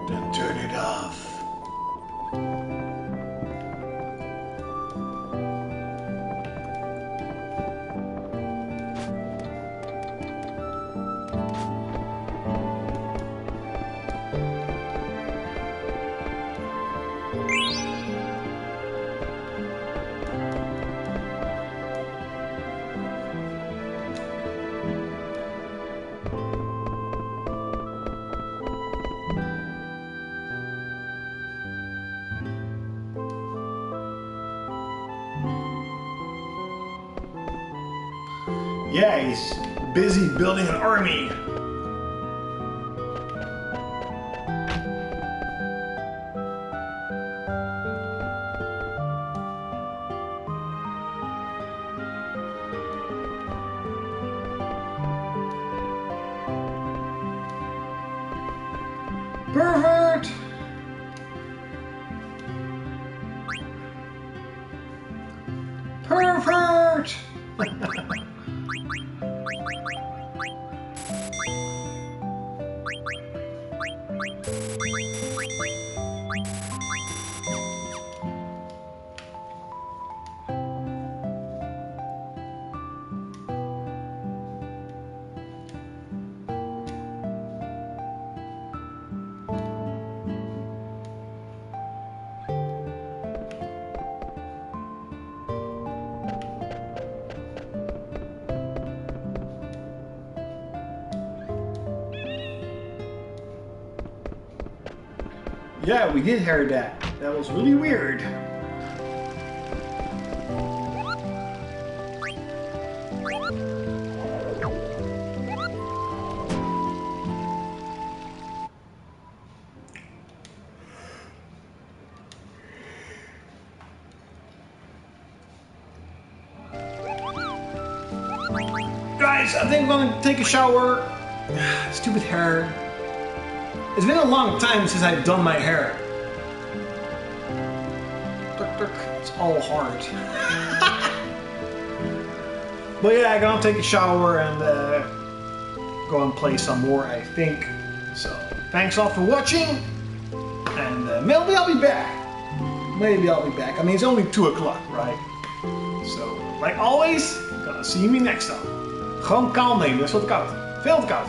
Then turn it off. Yeah, he's busy building an army. Pervert! Pervert! Yeah, we did hear that. That was really weird. Guys, I think I'm gonna take a shower. Stupid hair. It's been a long time since I've done my hair. It's all hard. But yeah, I'm gonna take a shower and go and play some more, I think. So, thanks all for watching. And maybe I'll be back. Maybe I'll be back. I mean, it's only 2 o'clock, right? So, like always, gonna see me next time. Gewoon kaal nemen, dat is wat koud. Veel te koud.